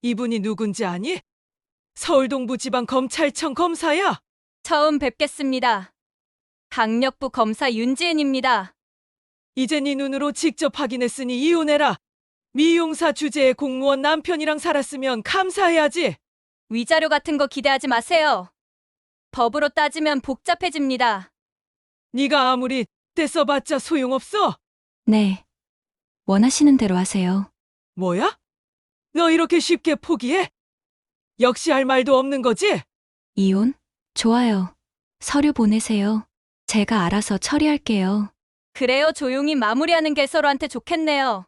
이분이 누군지 아니? 서울동부지방검찰청 검사야. 처음 뵙겠습니다. 강력부 검사 윤지은입니다. 이제 네 눈으로 직접 확인했으니 이혼해라. 미용사 주제에 공무원 남편이랑 살았으면 감사해야지. 위자료 같은 거 기대하지 마세요. 법으로 따지면 복잡해집니다. 네가 아무리 떼써봤자 소용없어. 네. 원하시는 대로 하세요. 뭐야? 너 이렇게 쉽게 포기해? 역시 할 말도 없는 거지? 이혼? 좋아요. 서류 보내세요. 제가 알아서 처리할게요. 그래요, 조용히 마무리하는 게 서로한테 좋겠네요.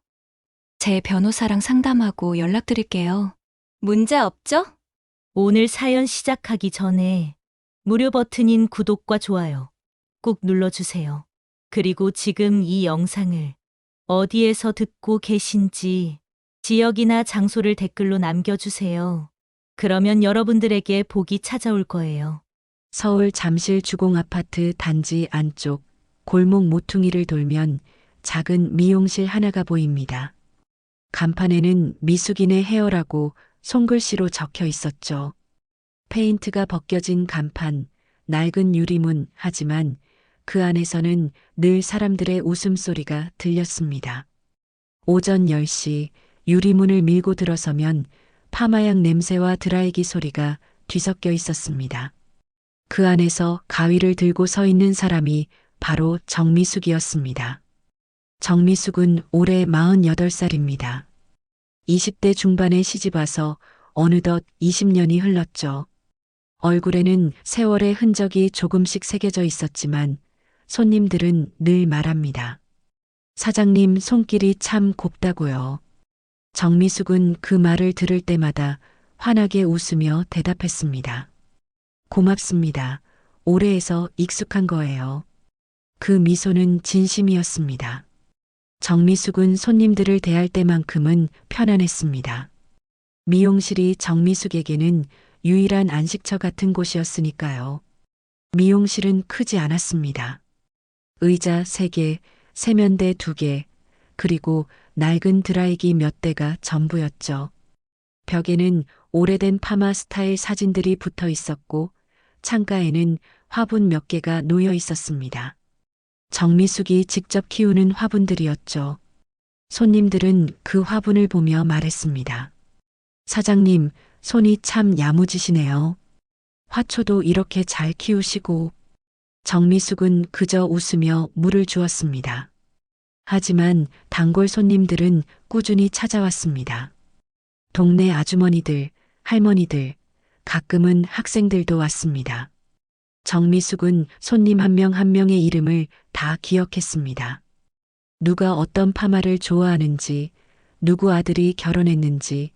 제 변호사랑 상담하고 연락드릴게요. 문제 없죠? 오늘 사연 시작하기 전에 무료 버튼인 구독과 좋아요 꾹 눌러주세요. 그리고 지금 이 영상을 어디에서 듣고 계신지 지역이나 장소를 댓글로 남겨주세요. 그러면 여러분들에게 복이 찾아올 거예요. 서울 잠실 주공 아파트 단지 안쪽 골목 모퉁이를 돌면 작은 미용실 하나가 보입니다. 간판에는 미숙인의 헤어라고 손글씨로 적혀 있었죠. 페인트가 벗겨진 간판, 낡은 유리문, 하지만 그 안에서는 늘 사람들의 웃음소리가 들렸습니다. 오전 10시 유리문을 밀고 들어서면 파마약 냄새와 드라이기 소리가 뒤섞여 있었습니다. 그 안에서 가위를 들고 서 있는 사람이 바로 정미숙이었습니다. 정미숙은 올해 48살입니다. 20대 중반에 시집와서 어느덧 20년이 흘렀죠. 얼굴에는 세월의 흔적이 조금씩 새겨져 있었지만 손님들은 늘 말합니다. 사장님 손길이 참 곱다고요. 정미숙은 그 말을 들을 때마다 환하게 웃으며 대답했습니다. 고맙습니다. 오래해서 익숙한 거예요. 그 미소는 진심이었습니다. 정미숙은 손님들을 대할 때만큼은 편안했습니다. 미용실이 정미숙에게는 유일한 안식처 같은 곳이었으니까요. 미용실은 크지 않았습니다. 의자 3개, 세면대 2개, 그리고 낡은 드라이기 몇 대가 전부였죠. 벽에는 오래된 파마 스타일 사진들이 붙어 있었고 창가에는 화분 몇 개가 놓여 있었습니다. 정미숙이 직접 키우는 화분들이었죠. 손님들은 그 화분을 보며 말했습니다. 사장님, 손이 참 야무지시네요. 화초도 이렇게 잘 키우시고. 정미숙은 그저 웃으며 물을 주었습니다. 하지만 단골 손님들은 꾸준히 찾아왔습니다. 동네 아주머니들, 할머니들, 가끔은 학생들도 왔습니다. 정미숙은 손님 한 명 한 명의 이름을 다 기억했습니다. 누가 어떤 파마를 좋아하는지, 누구 아들이 결혼했는지,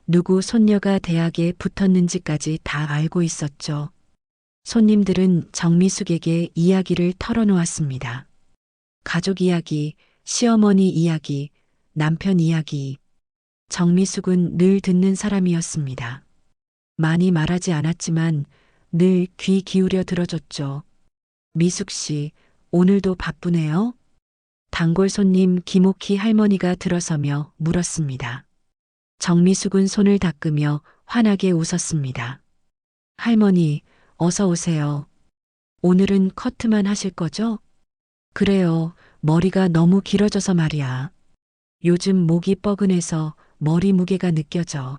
누구 손녀가 대학에 붙었는지까지 다 알고 있었죠. 손님들은 정미숙에게 이야기를 털어놓았습니다. 가족 이야기, 시어머니 이야기, 남편 이야기. 정미숙은 늘 듣는 사람이었습니다. 많이 말하지 않았지만 늘 귀 기울여 들어줬죠. 미숙 씨, 오늘도 바쁘네요? 단골 손님 김옥희 할머니가 들어서며 물었습니다. 정미숙은 손을 닦으며 환하게 웃었습니다. 할머니, 어서 오세요. 오늘은 커트만 하실 거죠? 그래요. 머리가 너무 길어져서 말이야. 요즘 목이 뻐근해서 머리 무게가 느껴져.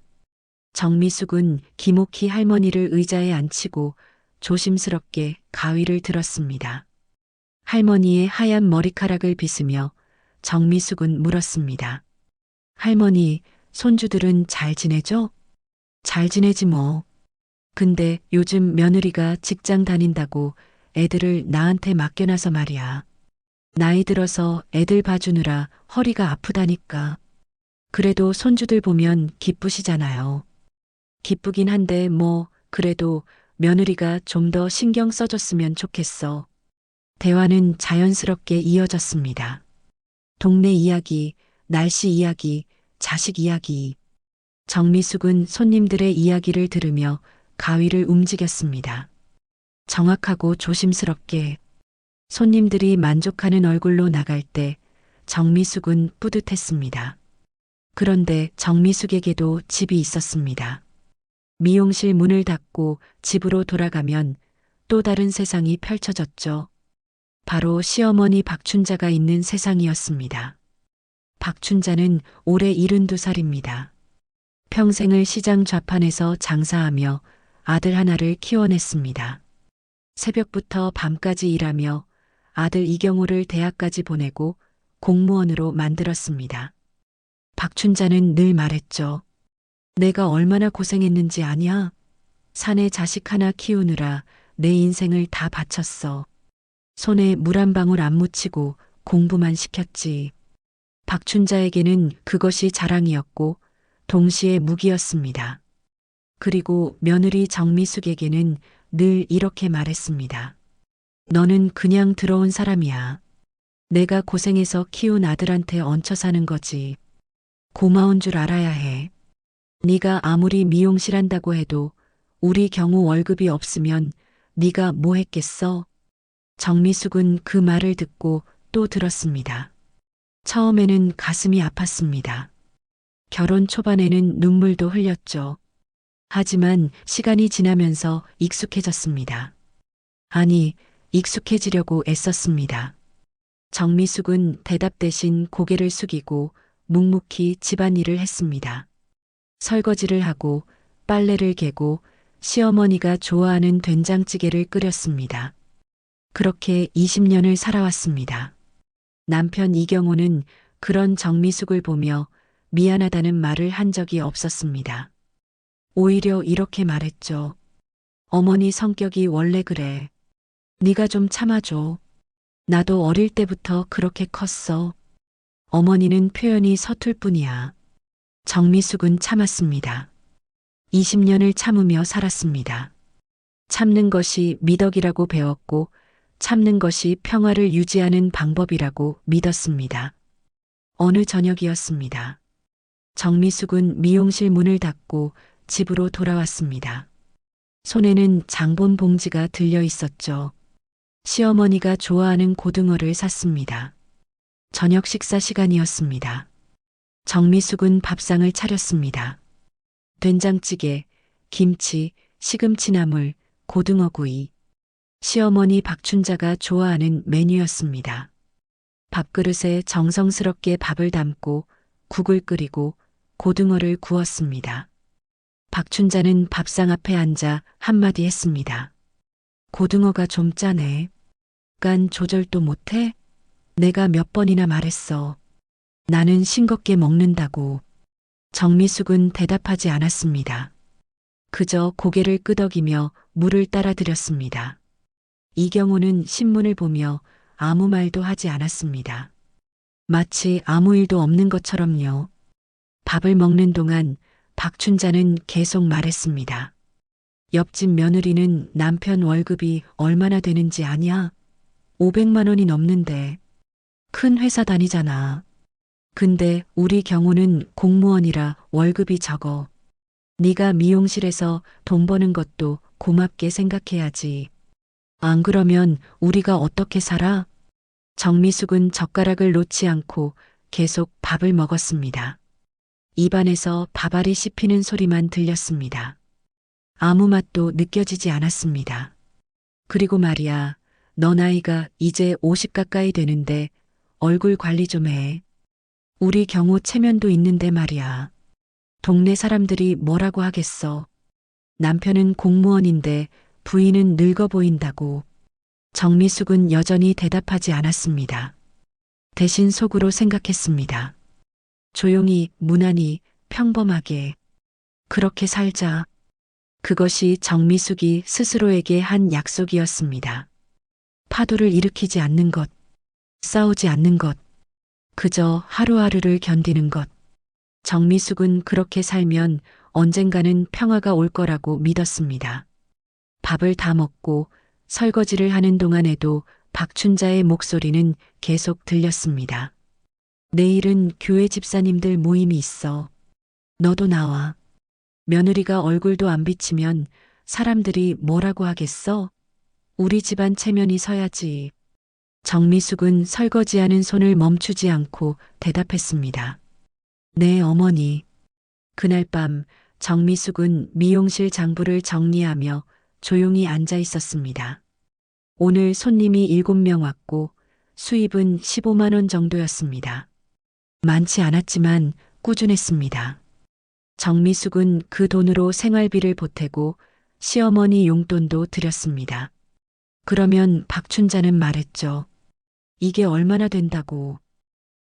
정미숙은 김옥희 할머니를 의자에 앉히고 조심스럽게 가위를 들었습니다. 할머니의 하얀 머리카락을 빗으며 정미숙은 물었습니다. 할머니, 손주들은 잘 지내죠? 잘 지내지 뭐. 근데 요즘 며느리가 직장 다닌다고 애들을 나한테 맡겨놔서 말이야. 나이 들어서 애들 봐주느라 허리가 아프다니까. 그래도 손주들 보면 기쁘시잖아요. 기쁘긴 한데 뭐 그래도 며느리가 좀 더 신경 써줬으면 좋겠어. 대화는 자연스럽게 이어졌습니다. 동네 이야기, 날씨 이야기, 자식 이야기. 정미숙은 손님들의 이야기를 들으며 가위를 움직였습니다. 정확하고 조심스럽게. 손님들이 만족하는 얼굴로 나갈 때 정미숙은 뿌듯했습니다. 그런데 정미숙에게도 집이 있었습니다. 미용실 문을 닫고 집으로 돌아가면 또 다른 세상이 펼쳐졌죠. 바로 시어머니 박춘자가 있는 세상이었습니다. 박춘자는 올해 72살입니다. 평생을 시장 좌판에서 장사하며 아들 하나를 키워냈습니다. 새벽부터 밤까지 일하며 아들 이경호를 대학까지 보내고 공무원으로 만들었습니다. 박춘자는 늘 말했죠. 내가 얼마나 고생했는지 아냐? 사내 자식 하나 키우느라 내 인생을 다 바쳤어. 손에 물 한 방울 안 묻히고 공부만 시켰지. 박춘자에게는 그것이 자랑이었고 동시에 무기였습니다. 그리고 며느리 정미숙에게는 늘 이렇게 말했습니다. 너는 그냥 들어온 사람이야. 내가 고생해서 키운 아들한테 얹혀 사는 거지. 고마운 줄 알아야 해. 네가 아무리 미용실 한다고 해도 우리 경우 월급이 없으면 네가 뭐 했겠어? 정미숙은 그 말을 듣고 또 들었습니다. 처음에는 가슴이 아팠습니다. 결혼 초반에는 눈물도 흘렸죠. 하지만 시간이 지나면서 익숙해졌습니다. 아니, 익숙해지려고 애썼습니다. 정미숙은 대답 대신 고개를 숙이고 묵묵히 집안일을 했습니다. 설거지를 하고 빨래를 개고 시어머니가 좋아하는 된장찌개를 끓였습니다. 그렇게 20년을 살아왔습니다. 남편 이경호는 그런 정미숙을 보며 미안하다는 말을 한 적이 없었습니다. 오히려 이렇게 말했죠. 어머니 성격이 원래 그래. 네가 좀 참아줘. 나도 어릴 때부터 그렇게 컸어. 어머니는 표현이 서툴 뿐이야. 정미숙은 참았습니다. 20년을 참으며 살았습니다. 참는 것이 미덕이라고 배웠고 참는 것이 평화를 유지하는 방법이라고 믿었습니다. 어느 저녁이었습니다. 정미숙은 미용실 문을 닫고 집으로 돌아왔습니다. 손에는 장본 봉지가 들려 있었죠. 시어머니가 좋아하는 고등어를 샀습니다. 저녁 식사 시간이었습니다. 정미숙은 밥상을 차렸습니다. 된장찌개, 김치, 시금치나물, 고등어구이. 시어머니 박춘자가 좋아하는 메뉴였습니다. 밥그릇에 정성스럽게 밥을 담고 국을 끓이고 고등어를 구웠습니다. 박춘자는 밥상 앞에 앉아 한마디 했습니다. 고등어가 좀 짜네. 간 조절도 못해? 내가 몇 번이나 말했어. 나는 싱겁게 먹는다고. 정미숙은 대답하지 않았습니다. 그저 고개를 끄덕이며 물을 따라드렸습니다. 이경호는 신문을 보며 아무 말도 하지 않았습니다. 마치 아무 일도 없는 것처럼요. 밥을 먹는 동안 박춘자는 계속 말했습니다. 옆집 며느리는 남편 월급이 얼마나 되는지 아냐? 500만 원이 넘는데. 큰 회사 다니잖아. 근데 우리 경우는 공무원이라 월급이 적어. 네가 미용실에서 돈 버는 것도 고맙게 생각해야지. 안 그러면 우리가 어떻게 살아? 정미숙은 젓가락을 놓지 않고 계속 밥을 먹었습니다. 입안에서 밥알이 씹히는 소리만 들렸습니다. 아무 맛도 느껴지지 않았습니다. 그리고 말이야, 너 나이가 이제 50 가까이 되는데 얼굴 관리 좀 해. 우리 경우 체면도 있는데 말이야. 동네 사람들이 뭐라고 하겠어. 남편은 공무원인데 부인은 늙어 보인다고. 정미숙은 여전히 대답하지 않았습니다. 대신 속으로 생각했습니다. 조용히, 무난히, 평범하게. 그렇게 살자. 그것이 정미숙이 스스로에게 한 약속이었습니다. 파도를 일으키지 않는 것, 싸우지 않는 것, 그저 하루하루를 견디는 것. 정미숙은 그렇게 살면 언젠가는 평화가 올 거라고 믿었습니다. 밥을 다 먹고 설거지를 하는 동안에도 박춘자의 목소리는 계속 들렸습니다. 내일은 교회 집사님들 모임이 있어. 너도 나와. 며느리가 얼굴도 안 비치면 사람들이 뭐라고 하겠어? 우리 집안 체면이 서야지. 정미숙은 설거지하는 손을 멈추지 않고 대답했습니다. 네, 어머니. 그날 밤 정미숙은 미용실 장부를 정리하며 조용히 앉아 있었습니다. 오늘 손님이 7명 왔고 수입은 15만 원 정도였습니다. 많지 않았지만 꾸준했습니다. 정미숙은 그 돈으로 생활비를 보태고 시어머니 용돈도 드렸습니다. 그러면 박춘자는 말했죠. 이게 얼마나 된다고.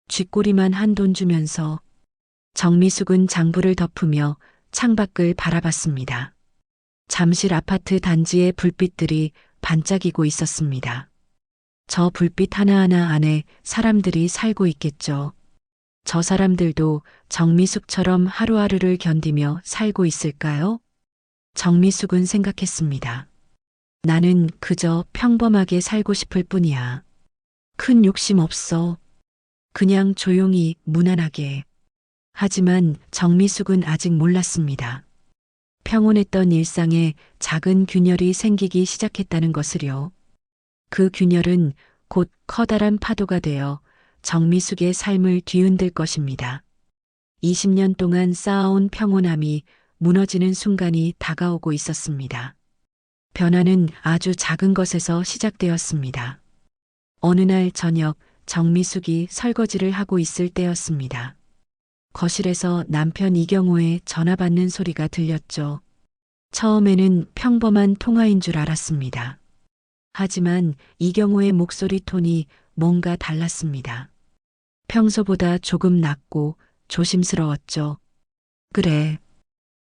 쥐꼬리만 한 돈 주면서. 정미숙은 장부를 덮으며 창밖을 바라봤습니다. 잠실 아파트 단지의 불빛들이 반짝이고 있었습니다. 저 불빛 하나하나 안에 사람들이 살고 있겠죠. 저 사람들도 정미숙처럼 하루하루를 견디며 살고 있을까요? 정미숙은 생각했습니다. 나는 그저 평범하게 살고 싶을 뿐이야. 큰 욕심 없어. 그냥 조용히 무난하게. 하지만 정미숙은 아직 몰랐습니다. 평온했던 일상에 작은 균열이 생기기 시작했다는 것을요. 그 균열은 곧 커다란 파도가 되어 정미숙의 삶을 뒤흔들 것입니다. 20년 동안 쌓아온 평온함이 무너지는 순간이 다가오고 있었습니다. 변화는 아주 작은 것에서 시작되었습니다. 어느 날 저녁 정미숙이 설거지를 하고 있을 때였습니다. 거실에서 남편 이경호의 전화 받는 소리가 들렸죠. 처음에는 평범한 통화인 줄 알았습니다. 하지만 이경호의 목소리 톤이 뭔가 달랐습니다. 평소보다 조금 낮고 조심스러웠죠. 그래.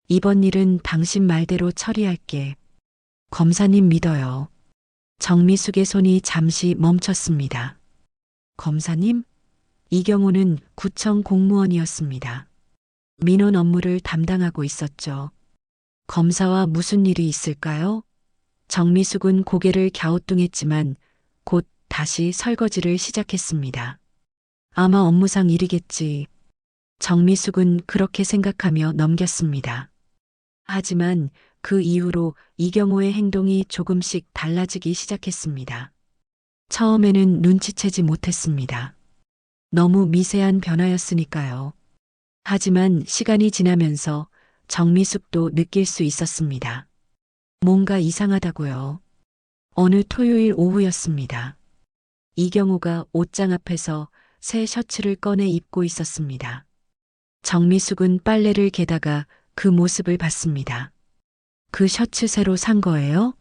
이번 일은 당신 말대로 처리할게. 검사님 믿어요. 정미숙의 손이 잠시 멈췄습니다. 검사님? 이경호는 구청 공무원이었습니다. 민원 업무를 담당하고 있었죠. 검사와 무슨 일이 있을까요? 정미숙은 고개를 갸우뚱했지만 곧 다시 설거지를 시작했습니다. 아마 업무상 일이겠지. 정미숙은 그렇게 생각하며 넘겼습니다. 하지만 그 이후로 이경호의 행동이 조금씩 달라지기 시작했습니다. 처음에는 눈치채지 못했습니다. 너무 미세한 변화였으니까요. 하지만 시간이 지나면서 정미숙도 느낄 수 있었습니다. 뭔가 이상하다고요. 어느 토요일 오후였습니다. 이경호가 옷장 앞에서 새 셔츠를 꺼내 입고 있었습니다. 정미숙은 빨래를 개다가 그 모습을 봤습니다. 그 셔츠 새로 산 거예요?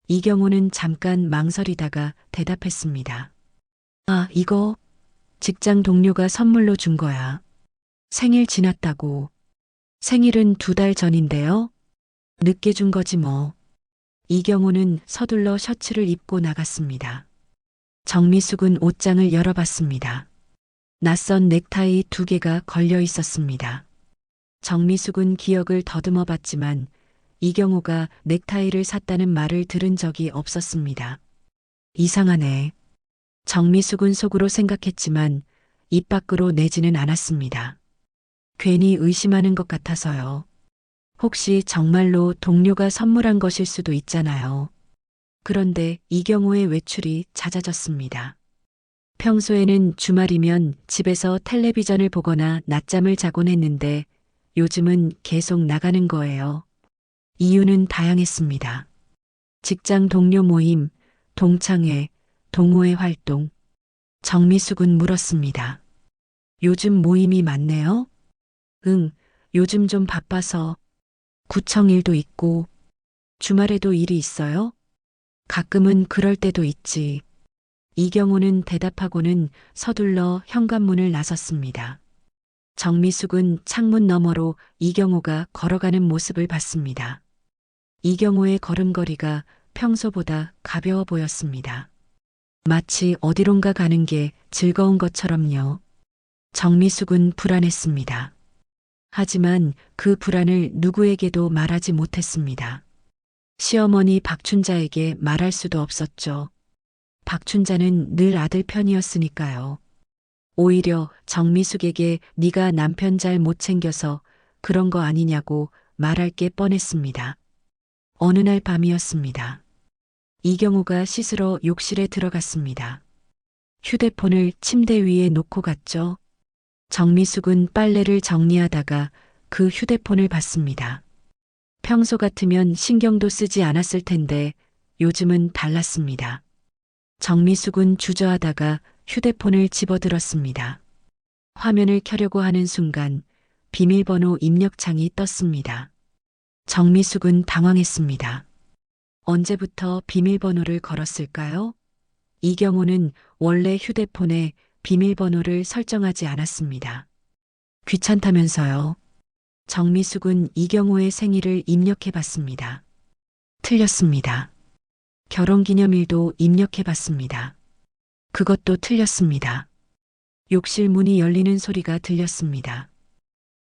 이경호는 잠깐 망설이다가 대답했습니다. 아, 이거 직장 동료가 선물로 준 거야. 생일 지났다고. 생일은 2달 전인데요. 늦게 준 거지 뭐. 이경호는 서둘러 셔츠를 입고 나갔습니다. 정미숙은 옷장을 열어봤습니다. 낯선 넥타이 2개가 걸려 있었습니다. 정미숙은 기억을 더듬어 봤지만 이경호가 넥타이를 샀다는 말을 들은 적이 없었습니다. 이상하네. 정미숙은 속으로 생각했지만 입 밖으로 내지는 않았습니다. 괜히 의심하는 것 같아서요. 혹시 정말로 동료가 선물한 것일 수도 있잖아요. 그런데 이경호의 외출이 잦아졌습니다. 평소에는 주말이면 집에서 텔레비전을 보거나 낮잠을 자곤 했는데 요즘은 계속 나가는 거예요. 이유는 다양했습니다. 직장 동료 모임, 동창회, 동호회 활동. 정미숙은 물었습니다. 요즘 모임이 많네요? 응, 요즘 좀 바빠서. 구청 일도 있고. 주말에도 일이 있어요? 가끔은 그럴 때도 있지. 이경호는 대답하고는 서둘러 현관문을 나섰습니다. 정미숙은 창문 너머로 이경호가 걸어가는 모습을 봤습니다. 이경호의 걸음걸이가 평소보다 가벼워 보였습니다. 마치 어디론가 가는 게 즐거운 것처럼요. 정미숙은 불안했습니다. 하지만 그 불안을 누구에게도 말하지 못했습니다. 시어머니 박춘자에게 말할 수도 없었죠. 박춘자는 늘 아들 편이었으니까요. 오히려 정미숙에게 네가 남편 잘 못 챙겨서 그런 거 아니냐고 말할 게 뻔했습니다. 어느 날 밤이었습니다. 이경호가 씻으러 욕실에 들어갔습니다. 휴대폰을 침대 위에 놓고 갔죠. 정미숙은 빨래를 정리하다가 그 휴대폰을 봤습니다. 평소 같으면 신경도 쓰지 않았을 텐데 요즘은 달랐습니다. 정미숙은 주저하다가 휴대폰을 집어들었습니다. 화면을 켜려고 하는 순간 비밀번호 입력창이 떴습니다. 정미숙은 당황했습니다. 언제부터 비밀번호를 걸었을까요? 이경호는 원래 휴대폰에 비밀번호를 설정하지 않았습니다. 귀찮다면서요. 정미숙은 이경호의 생일을 입력해 봤습니다. 틀렸습니다. 결혼기념일도 입력해 봤습니다. 그것도 틀렸습니다. 욕실 문이 열리는 소리가 들렸습니다.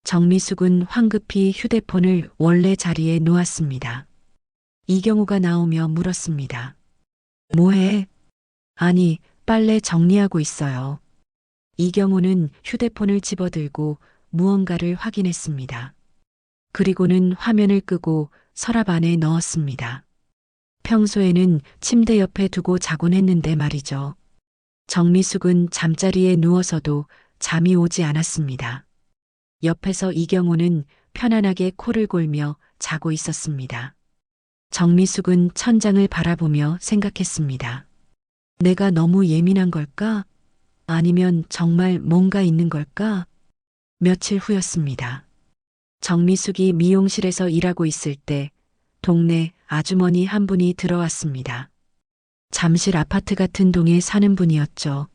정미숙은 황급히 휴대폰을 원래 자리에 놓았습니다. 이경호가 나오며 물었습니다. 뭐해? 아니, 빨래 정리하고 있어요. 이경호는 휴대폰을 집어들고 무언가를 확인했습니다. 그리고는 화면을 끄고 서랍 안에 넣었습니다. 평소에는 침대 옆에 두고 자곤 했는데 말이죠. 정미숙은 잠자리에 누워서도 잠이 오지 않았습니다. 옆에서 이경호는 편안하게 코를 골며 자고 있었습니다. 정미숙은 천장을 바라보며 생각했습니다. 내가 너무 예민한 걸까? 아니면 정말 뭔가 있는 걸까? 며칠 후였습니다. 정미숙이 미용실에서 일하고 있을 때 동네 아주머니 한 분이 들어왔습니다. 잠실 아파트 같은 동에 사는 분이었죠.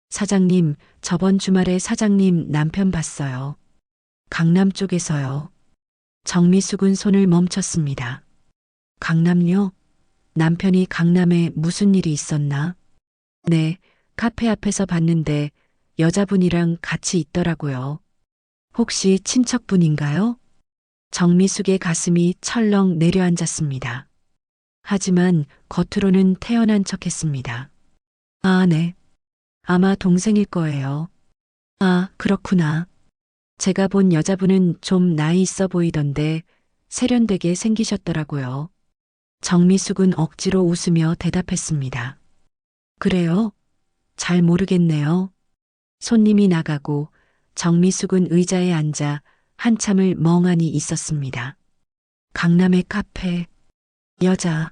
사장님, 저번 주말에 사장님 남편 봤어요. 강남 쪽에서요. 정미숙은 손을 멈췄습니다. 강남요? 남편이 강남에 무슨 일이 있었나? 네, 카페 앞에서 봤는데 여자분이랑 같이 있더라고요. 혹시 친척분인가요? 정미숙의 가슴이 철렁 내려앉았습니다. 하지만 겉으로는 태연한 척했습니다. 아, 네. 아마 동생일 거예요. 아, 그렇구나. 제가 본 여자분은 좀 나이 있어 보이던데 세련되게 생기셨더라고요. 정미숙은 억지로 웃으며 대답했습니다. 그래요? 잘 모르겠네요. 손님이 나가고 정미숙은 의자에 앉아 한참을 멍하니 있었습니다. 강남의 카페, 여자.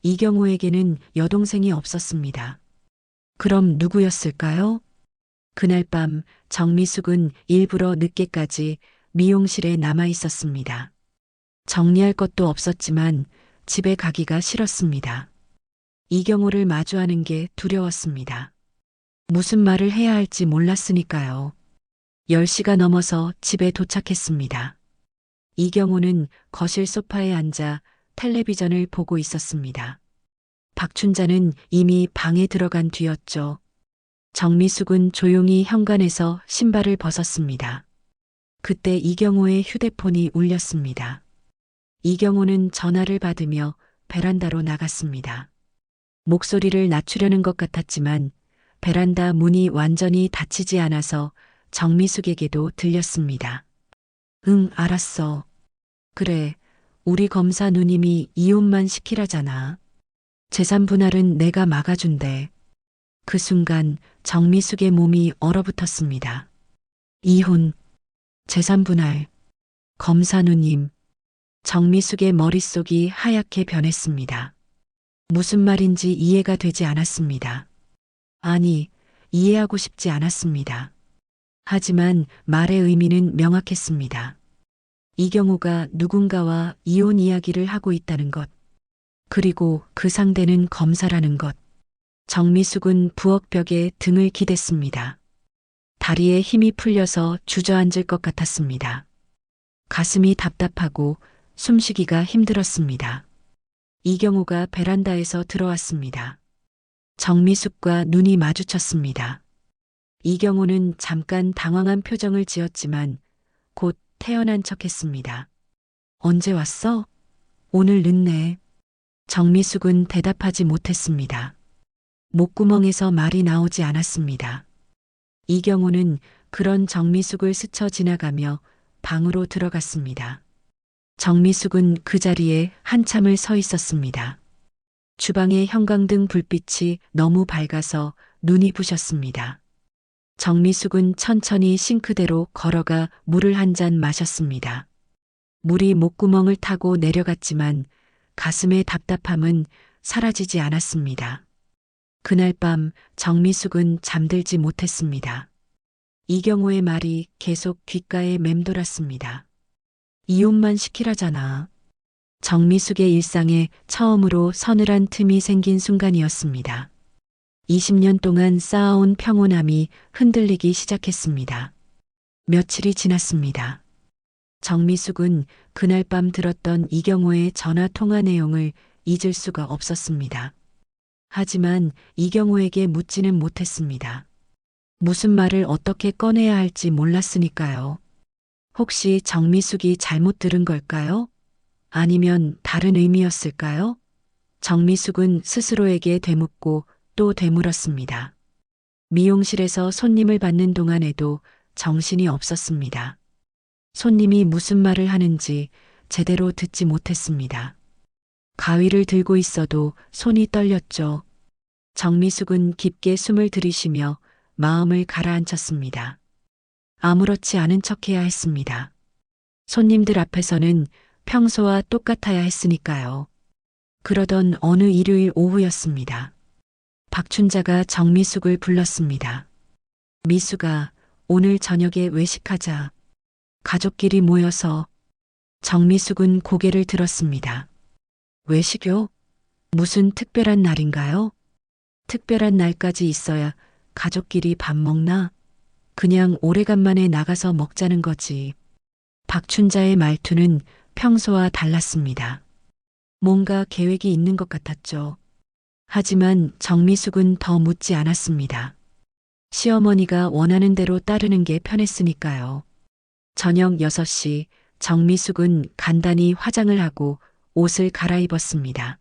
이경호에게는 여동생이 없었습니다. 그럼 누구였을까요? 그날 밤 정미숙은 일부러 늦게까지 미용실에 남아 있었습니다. 정리할 것도 없었지만 집에 가기가 싫었습니다. 이경호를 마주하는 게 두려웠습니다. 무슨 말을 해야 할지 몰랐으니까요. 10시가 넘어서 집에 도착했습니다. 이경호는 거실 소파에 앉아 텔레비전을 보고 있었습니다. 박춘자는 이미 방에 들어간 뒤였죠. 정미숙은 조용히 현관에서 신발을 벗었습니다. 그때 이경호의 휴대폰이 울렸습니다. 이경호는 전화를 받으며 베란다로 나갔습니다. 목소리를 낮추려는 것 같았지만 베란다 문이 완전히 닫히지 않아서 정미숙에게도 들렸습니다. 응, 알았어. 그래, 우리 검사 누님이 이혼만 시키라잖아. 재산 분할은 내가 막아준대. 그 순간 정미숙의 몸이 얼어붙었습니다. 이혼, 재산 분할, 검사 누님. 정미숙의 머릿속이 하얗게 변했습니다. 무슨 말인지 이해가 되지 않았습니다. 아니, 이해하고 싶지 않았습니다. 하지만 말의 의미는 명확했습니다. 이경호가 누군가와 이혼 이야기를 하고 있다는 것. 그리고 그 상대는 검사라는 것. 정미숙은 부엌벽에 등을 기댔습니다. 다리에 힘이 풀려서 주저앉을 것 같았습니다. 가슴이 답답하고 숨쉬기가 힘들었습니다. 이경호가 베란다에서 들어왔습니다. 정미숙과 눈이 마주쳤습니다. 이경호는 잠깐 당황한 표정을 지었지만 곧 태연한 척했습니다. 언제 왔어? 오늘 늦네. 정미숙은 대답하지 못했습니다. 목구멍에서 말이 나오지 않았습니다. 이경호는 그런 정미숙을 스쳐 지나가며 방으로 들어갔습니다. 정미숙은 그 자리에 한참을 서 있었습니다. 주방의 형광등 불빛이 너무 밝아서 눈이 부셨습니다. 정미숙은 천천히 싱크대로 걸어가 물을 한 잔 마셨습니다. 물이 목구멍을 타고 내려갔지만 가슴의 답답함은 사라지지 않았습니다. 그날 밤 정미숙은 잠들지 못했습니다. 이경호의 말이 계속 귓가에 맴돌았습니다. 이혼만 시키라잖아. 정미숙의 일상에 처음으로 서늘한 틈이 생긴 순간이었습니다. 20년 동안 쌓아온 평온함이 흔들리기 시작했습니다. 며칠이 지났습니다. 정미숙은 그날 밤 들었던 이경호의 전화 통화 내용을 잊을 수가 없었습니다. 하지만 이경호에게 묻지는 못했습니다. 무슨 말을 어떻게 꺼내야 할지 몰랐으니까요. 혹시 정미숙이 잘못 들은 걸까요? 아니면 다른 의미였을까요? 정미숙은 스스로에게 되묻고 또 되물었습니다. 미용실에서 손님을 받는 동안에도 정신이 없었습니다. 손님이 무슨 말을 하는지 제대로 듣지 못했습니다. 가위를 들고 있어도 손이 떨렸죠. 정미숙은 깊게 숨을 들이쉬며 마음을 가라앉혔습니다. 아무렇지 않은 척해야 했습니다. 손님들 앞에서는 평소와 똑같아야 했으니까요. 그러던 어느 일요일 오후였습니다. 박춘자가 정미숙을 불렀습니다. 미숙아, 오늘 저녁에 외식하자. 가족끼리 모여서. 정미숙은 고개를 들었습니다. 외식요? 무슨 특별한 날인가요? 특별한 날까지 있어야 가족끼리 밥 먹나? 그냥 오래간만에 나가서 먹자는 거지. 박춘자의 말투는 평소와 달랐습니다. 뭔가 계획이 있는 것 같았죠. 하지만 정미숙은 더 묻지 않았습니다. 시어머니가 원하는 대로 따르는 게 편했으니까요. 저녁 6시 정미숙은 간단히 화장을 하고 옷을 갈아입었습니다.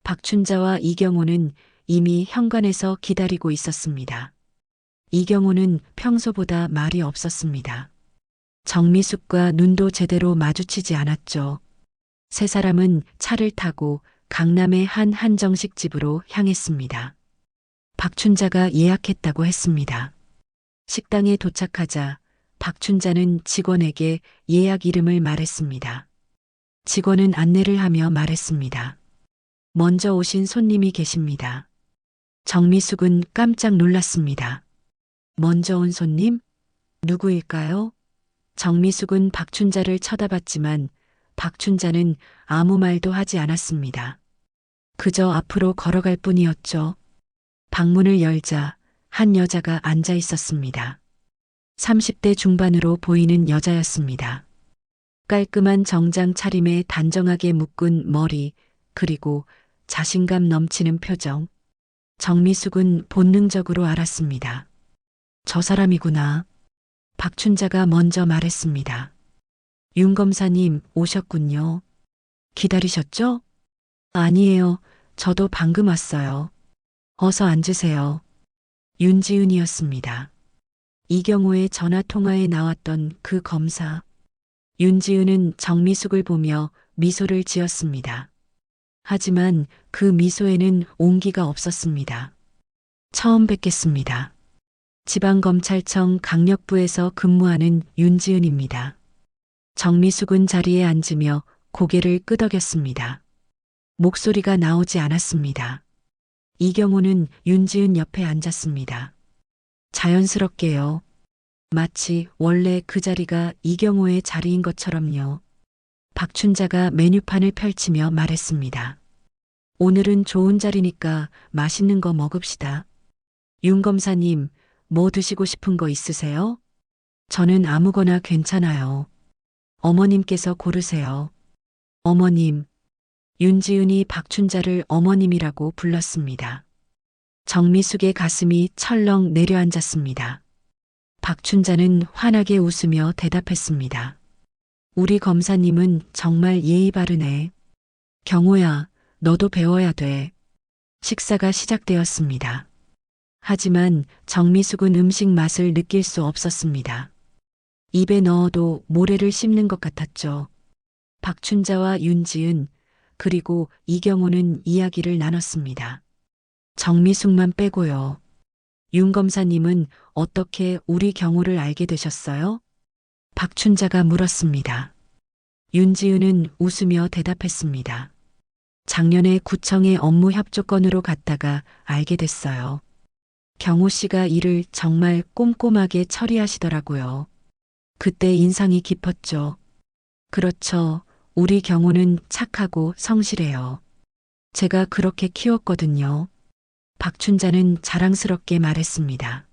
박춘자와 이경호는 이미 현관에서 기다리고 있었습니다. 이경호는 평소보다 말이 없었습니다. 정미숙과 눈도 제대로 마주치지 않았죠. 세 사람은 차를 타고 강남의 한 한정식 집으로 향했습니다. 박춘자가 예약했다고 했습니다. 식당에 도착하자 박춘자는 직원에게 예약 이름을 말했습니다. 직원은 안내를 하며 말했습니다. 먼저 오신 손님이 계십니다. 정미숙은 깜짝 놀랐습니다. 먼저 온 손님? 누구일까요? 정미숙은 박춘자를 쳐다봤지만 박춘자는 아무 말도 하지 않았습니다. 그저 앞으로 걸어갈 뿐이었죠. 방문을 열자 한 여자가 앉아 있었습니다. 30대 중반으로 보이는 여자였습니다. 깔끔한 정장 차림에 단정하게 묶은 머리, 그리고 자신감 넘치는 표정. 정미숙은 본능적으로 알았습니다. 저 사람이구나. 박춘자가 먼저 말했습니다. 윤 검사님 오셨군요. 기다리셨죠? 아니에요. 저도 방금 왔어요. 어서 앉으세요. 윤지은이었습니다. 이경호의 전화 통화에 나왔던 그 검사. 윤지은은 정미숙을 보며 미소를 지었습니다. 하지만 그 미소에는 온기가 없었습니다. 처음 뵙겠습니다. 지방검찰청 강력부에서 근무하는 윤지은입니다. 정미숙은 자리에 앉으며 고개를 끄덕였습니다. 목소리가 나오지 않았습니다. 이경호는 윤지은 옆에 앉았습니다. 자연스럽게요. 마치 원래 그 자리가 이경호의 자리인 것처럼요. 박춘자가 메뉴판을 펼치며 말했습니다. 오늘은 좋은 자리니까 맛있는 거 먹읍시다. 윤 검사님, 뭐 드시고 싶은 거 있으세요? 저는 아무거나 괜찮아요. 어머님께서 고르세요. 어머님. 윤지은이 박춘자를 어머님이라고 불렀습니다. 정미숙의 가슴이 철렁 내려앉았습니다. 박춘자는 환하게 웃으며 대답했습니다. 우리 검사님은 정말 예의 바르네. 경호야, 너도 배워야 돼. 식사가 시작되었습니다. 하지만 정미숙은 음식 맛을 느낄 수 없었습니다. 입에 넣어도 모래를 씹는 것 같았죠. 박춘자와 윤지은, 그리고 이경호는 이야기를 나눴습니다. 정미숙만 빼고요. 윤 검사님은 어떻게 우리 경우를 알게 되셨어요? 박춘자가 물었습니다. 윤지은은 웃으며 대답했습니다. 작년에 구청에 업무 협조건으로 갔다가 알게 됐어요. 경호 씨가 일을 정말 꼼꼼하게 처리하시더라고요. 그때 인상이 깊었죠. 그렇죠. 우리 경호는 착하고 성실해요. 제가 그렇게 키웠거든요. 박춘자는 자랑스럽게 말했습니다.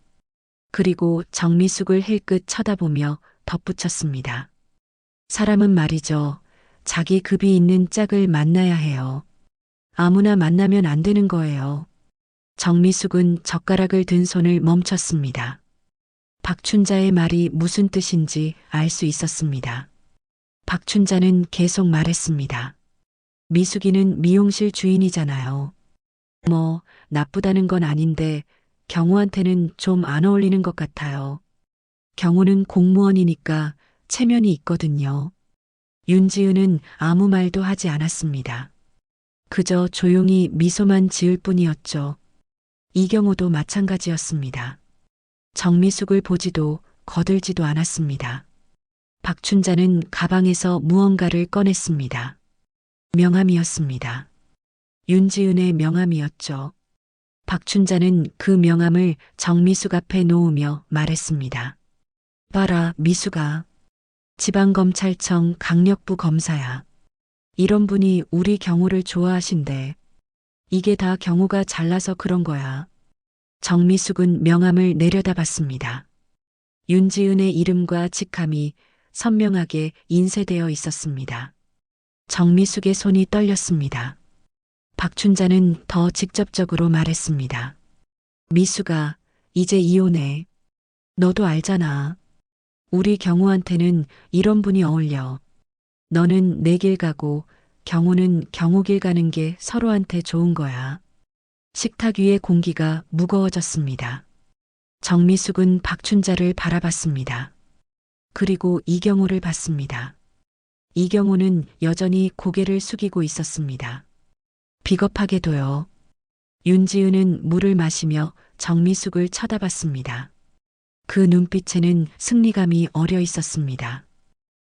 그리고 정미숙을 힐끗 쳐다보며 덧붙였습니다. 사람은 말이죠. 자기 급이 있는 짝을 만나야 해요. 아무나 만나면 안 되는 거예요. 정미숙은 젓가락을 든 손을 멈췄습니다. 박춘자의 말이 무슨 뜻인지 알 수 있었습니다. 박춘자는 계속 말했습니다. 미숙이는 미용실 주인이잖아요. 뭐, 나쁘다는 건 아닌데 경호한테는 좀 안 어울리는 것 같아요. 경호는 공무원이니까 체면이 있거든요. 윤지은은 아무 말도 하지 않았습니다. 그저 조용히 미소만 지을 뿐이었죠. 이경호도 마찬가지였습니다. 정미숙을 보지도 거들지도 않았습니다. 박춘자는 가방에서 무언가를 꺼냈습니다. 명함이었습니다. 윤지은의 명함이었죠. 박춘자는 그 명함을 정미숙 앞에 놓으며 말했습니다. 봐라, 미숙아. 지방검찰청 강력부 검사야. 이런 분이 우리 경호를 좋아하신대. 이게 다 경호가 잘나서 그런 거야. 정미숙은 명함을 내려다봤습니다. 윤지은의 이름과 직함이 선명하게 인쇄되어 있었습니다. 정미숙의 손이 떨렸습니다. 박춘자는 더 직접적으로 말했습니다. 미숙아, 이제 이혼해. 너도 알잖아. 우리 경호한테는 이런 분이 어울려. 너는 내 길 가고 경호는 경호 길 가는 게 서로한테 좋은 거야. 식탁 위의 공기가 무거워졌습니다. 정미숙은 박춘자를 바라봤습니다. 그리고 이경호를 봤습니다. 이경호는 여전히 고개를 숙이고 있었습니다. 비겁하게도요. 윤지은은 물을 마시며 정미숙을 쳐다봤습니다. 그 눈빛에는 승리감이 어려 있었습니다.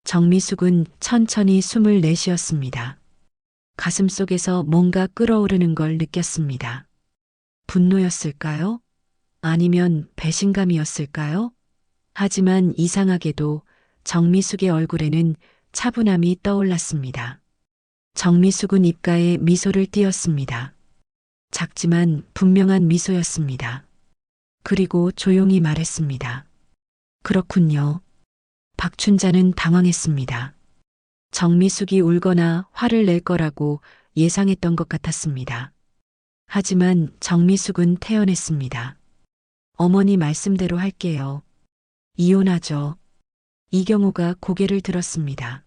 정미숙은 천천히 숨을 내쉬었습니다. 가슴속에서 뭔가 끓어오르는 걸 느꼈습니다. 분노였을까요? 아니면 배신감이었을까요? 하지만 이상하게도 정미숙의 얼굴에는 차분함이 떠올랐습니다. 정미숙은 입가에 미소를 띄었습니다. 작지만 분명한 미소였습니다. 그리고 조용히 말했습니다. 그렇군요. 박춘자는 당황했습니다. 정미숙이 울거나 화를 낼 거라고 예상했던 것 같았습니다. 하지만 정미숙은 태연했습니다. 어머니 말씀대로 할게요. 이혼하죠. 이경호가 고개를 들었습니다.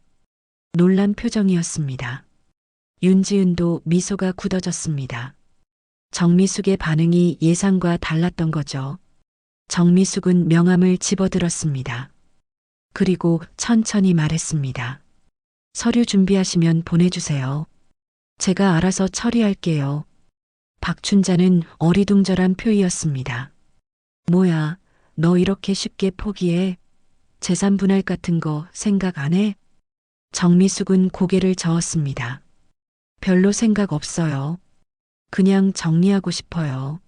놀란 표정이었습니다. 윤지은도 미소가 굳어졌습니다. 정미숙의 반응이 예상과 달랐던 거죠. 정미숙은 명함을 집어들었습니다. 그리고 천천히 말했습니다. 서류 준비하시면 보내주세요. 제가 알아서 처리할게요. 박춘자는 어리둥절한 표이었습니다. 뭐야, 너 이렇게 쉽게 포기해? 재산 분할 같은 거 생각 안 해? 정미숙은 고개를 저었습니다. 별로 생각 없어요. 그냥 정리하고 싶어요.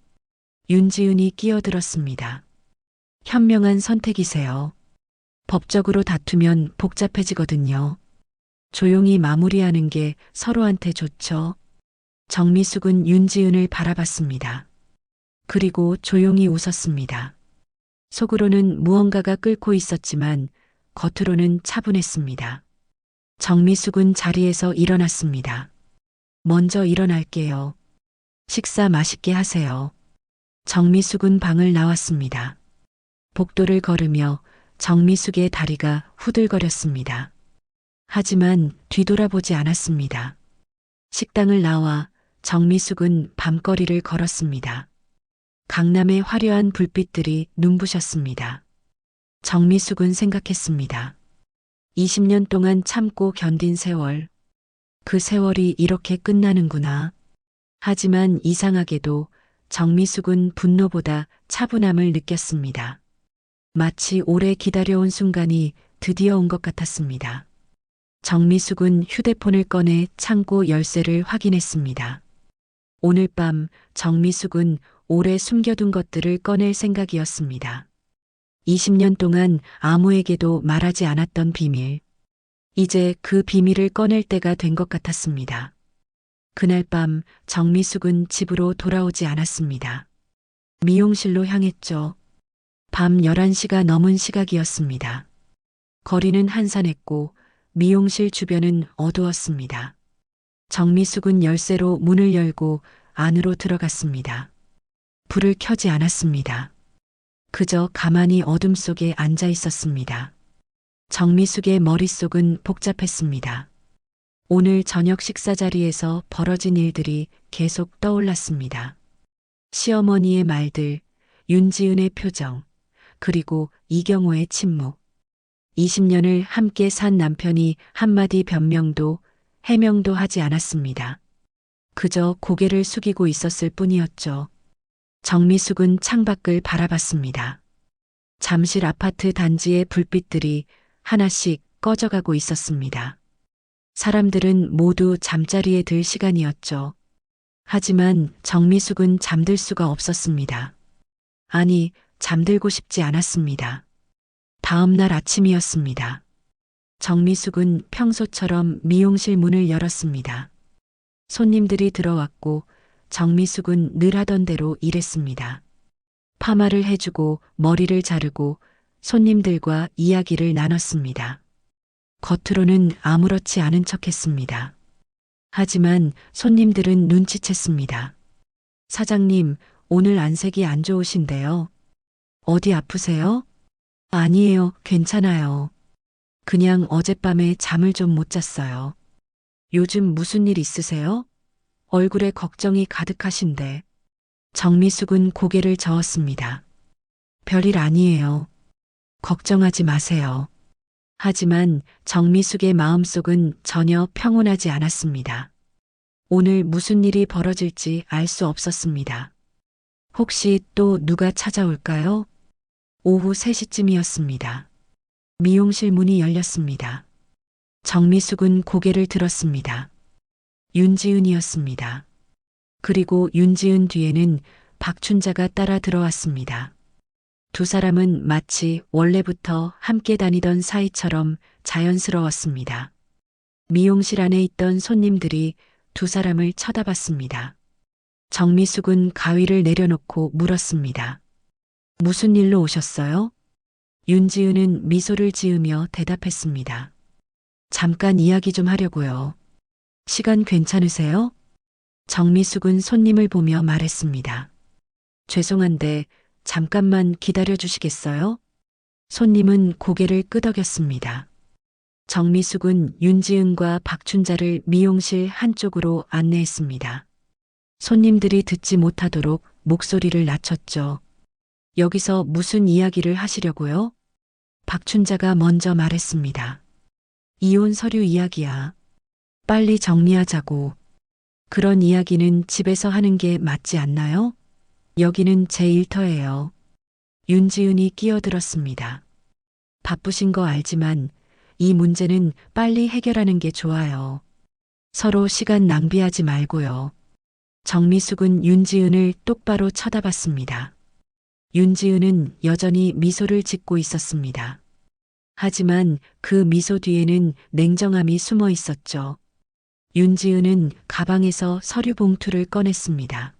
윤지은이 끼어들었습니다. 현명한 선택이세요. 법적으로 다투면 복잡해지거든요. 조용히 마무리하는 게 서로한테 좋죠. 정미숙은 윤지은을 바라봤습니다. 그리고 조용히 웃었습니다. 속으로는 무언가가 끓고 있었지만 겉으로는 차분했습니다. 정미숙은 자리에서 일어났습니다. 먼저 일어날게요. 식사 맛있게 하세요. 정미숙은 방을 나왔습니다. 복도를 걸으며 정미숙의 다리가 후들거렸습니다. 하지만 뒤돌아보지 않았습니다. 식당을 나와 정미숙은 밤거리를 걸었습니다. 강남의 화려한 불빛들이 눈부셨습니다. 정미숙은 생각했습니다. 20년 동안 참고 견딘 세월. 그 세월이 이렇게 끝나는구나. 하지만 이상하게도 정미숙은 분노보다 차분함을 느꼈습니다. 마치 오래 기다려온 순간이 드디어 온 것 같았습니다. 정미숙은 휴대폰을 꺼내 창고 열쇠를 확인했습니다. 오늘 밤 정미숙은 오래 숨겨둔 것들을 꺼낼 생각이었습니다. 20년 동안 아무에게도 말하지 않았던 비밀. 이제 그 비밀을 꺼낼 때가 된 것 같았습니다. 그날 밤 정미숙은 집으로 돌아오지 않았습니다. 미용실로 향했죠. 밤 11시가 넘은 시각이었습니다. 거리는 한산했고 미용실 주변은 어두웠습니다. 정미숙은 열쇠로 문을 열고 안으로 들어갔습니다. 불을 켜지 않았습니다. 그저 가만히 어둠 속에 앉아 있었습니다. 정미숙의 머릿속은 복잡했습니다. 오늘 저녁 식사 자리에서 벌어진 일들이 계속 떠올랐습니다. 시어머니의 말들, 윤지은의 표정, 그리고 이경호의 침묵. 20년을 함께 산 남편이 한마디 변명도 해명도 하지 않았습니다. 그저 고개를 숙이고 있었을 뿐이었죠. 정미숙은 창밖을 바라봤습니다. 잠실 아파트 단지의 불빛들이 하나씩 꺼져가고 있었습니다. 사람들은 모두 잠자리에 들 시간이었죠. 하지만 정미숙은 잠들 수가 없었습니다. 아니, 잠들고 싶지 않았습니다. 다음 날 아침이었습니다. 정미숙은 평소처럼 미용실 문을 열었습니다. 손님들이 들어왔고 정미숙은 늘 하던 대로 일했습니다. 파마를 해주고 머리를 자르고 손님들과 이야기를 나눴습니다. 겉으로는 아무렇지 않은 척했습니다. 하지만 손님들은 눈치챘습니다. 사장님, 오늘 안색이 안 좋으신데요. 어디 아프세요? 아니에요, 괜찮아요. 그냥 어젯밤에 잠을 좀 못 잤어요. 요즘 무슨 일 있으세요? 얼굴에 걱정이 가득하신데. 정미숙은 고개를 저었습니다. 별일 아니에요. 걱정하지 마세요. 하지만 정미숙의 마음속은 전혀 평온하지 않았습니다. 오늘 무슨 일이 벌어질지 알 수 없었습니다. 혹시 또 누가 찾아올까요? 오후 3시쯤이었습니다. 미용실 문이 열렸습니다. 정미숙은 고개를 들었습니다. 윤지은이었습니다. 그리고 윤지은 뒤에는 박춘자가 따라 들어왔습니다. 두 사람은 마치 원래부터 함께 다니던 사이처럼 자연스러웠습니다. 미용실 안에 있던 손님들이 두 사람을 쳐다봤습니다. 정미숙은 가위를 내려놓고 물었습니다. 무슨 일로 오셨어요? 윤지은은 미소를 지으며 대답했습니다. 잠깐 이야기 좀 하려고요. 시간 괜찮으세요? 정미숙은 손님을 보며 말했습니다. 죄송한데 잠깐만 기다려 주시겠어요? 손님은 고개를 끄덕였습니다. 정미숙은 윤지은과 박춘자를 미용실 한쪽으로 안내했습니다. 손님들이 듣지 못하도록 목소리를 낮췄죠. 여기서 무슨 이야기를 하시려고요? 박춘자가 먼저 말했습니다. 이혼 서류 이야기야. 빨리 정리하자고. 그런 이야기는 집에서 하는 게 맞지 않나요? 여기는 제 일터예요. 윤지은이 끼어들었습니다. 바쁘신 거 알지만 이 문제는 빨리 해결하는 게 좋아요. 서로 시간 낭비하지 말고요. 정미숙은 윤지은을 똑바로 쳐다봤습니다. 윤지은은 여전히 미소를 짓고 있었습니다. 하지만 그 미소 뒤에는 냉정함이 숨어 있었죠. 윤지은은 가방에서 서류 봉투를 꺼냈습니다.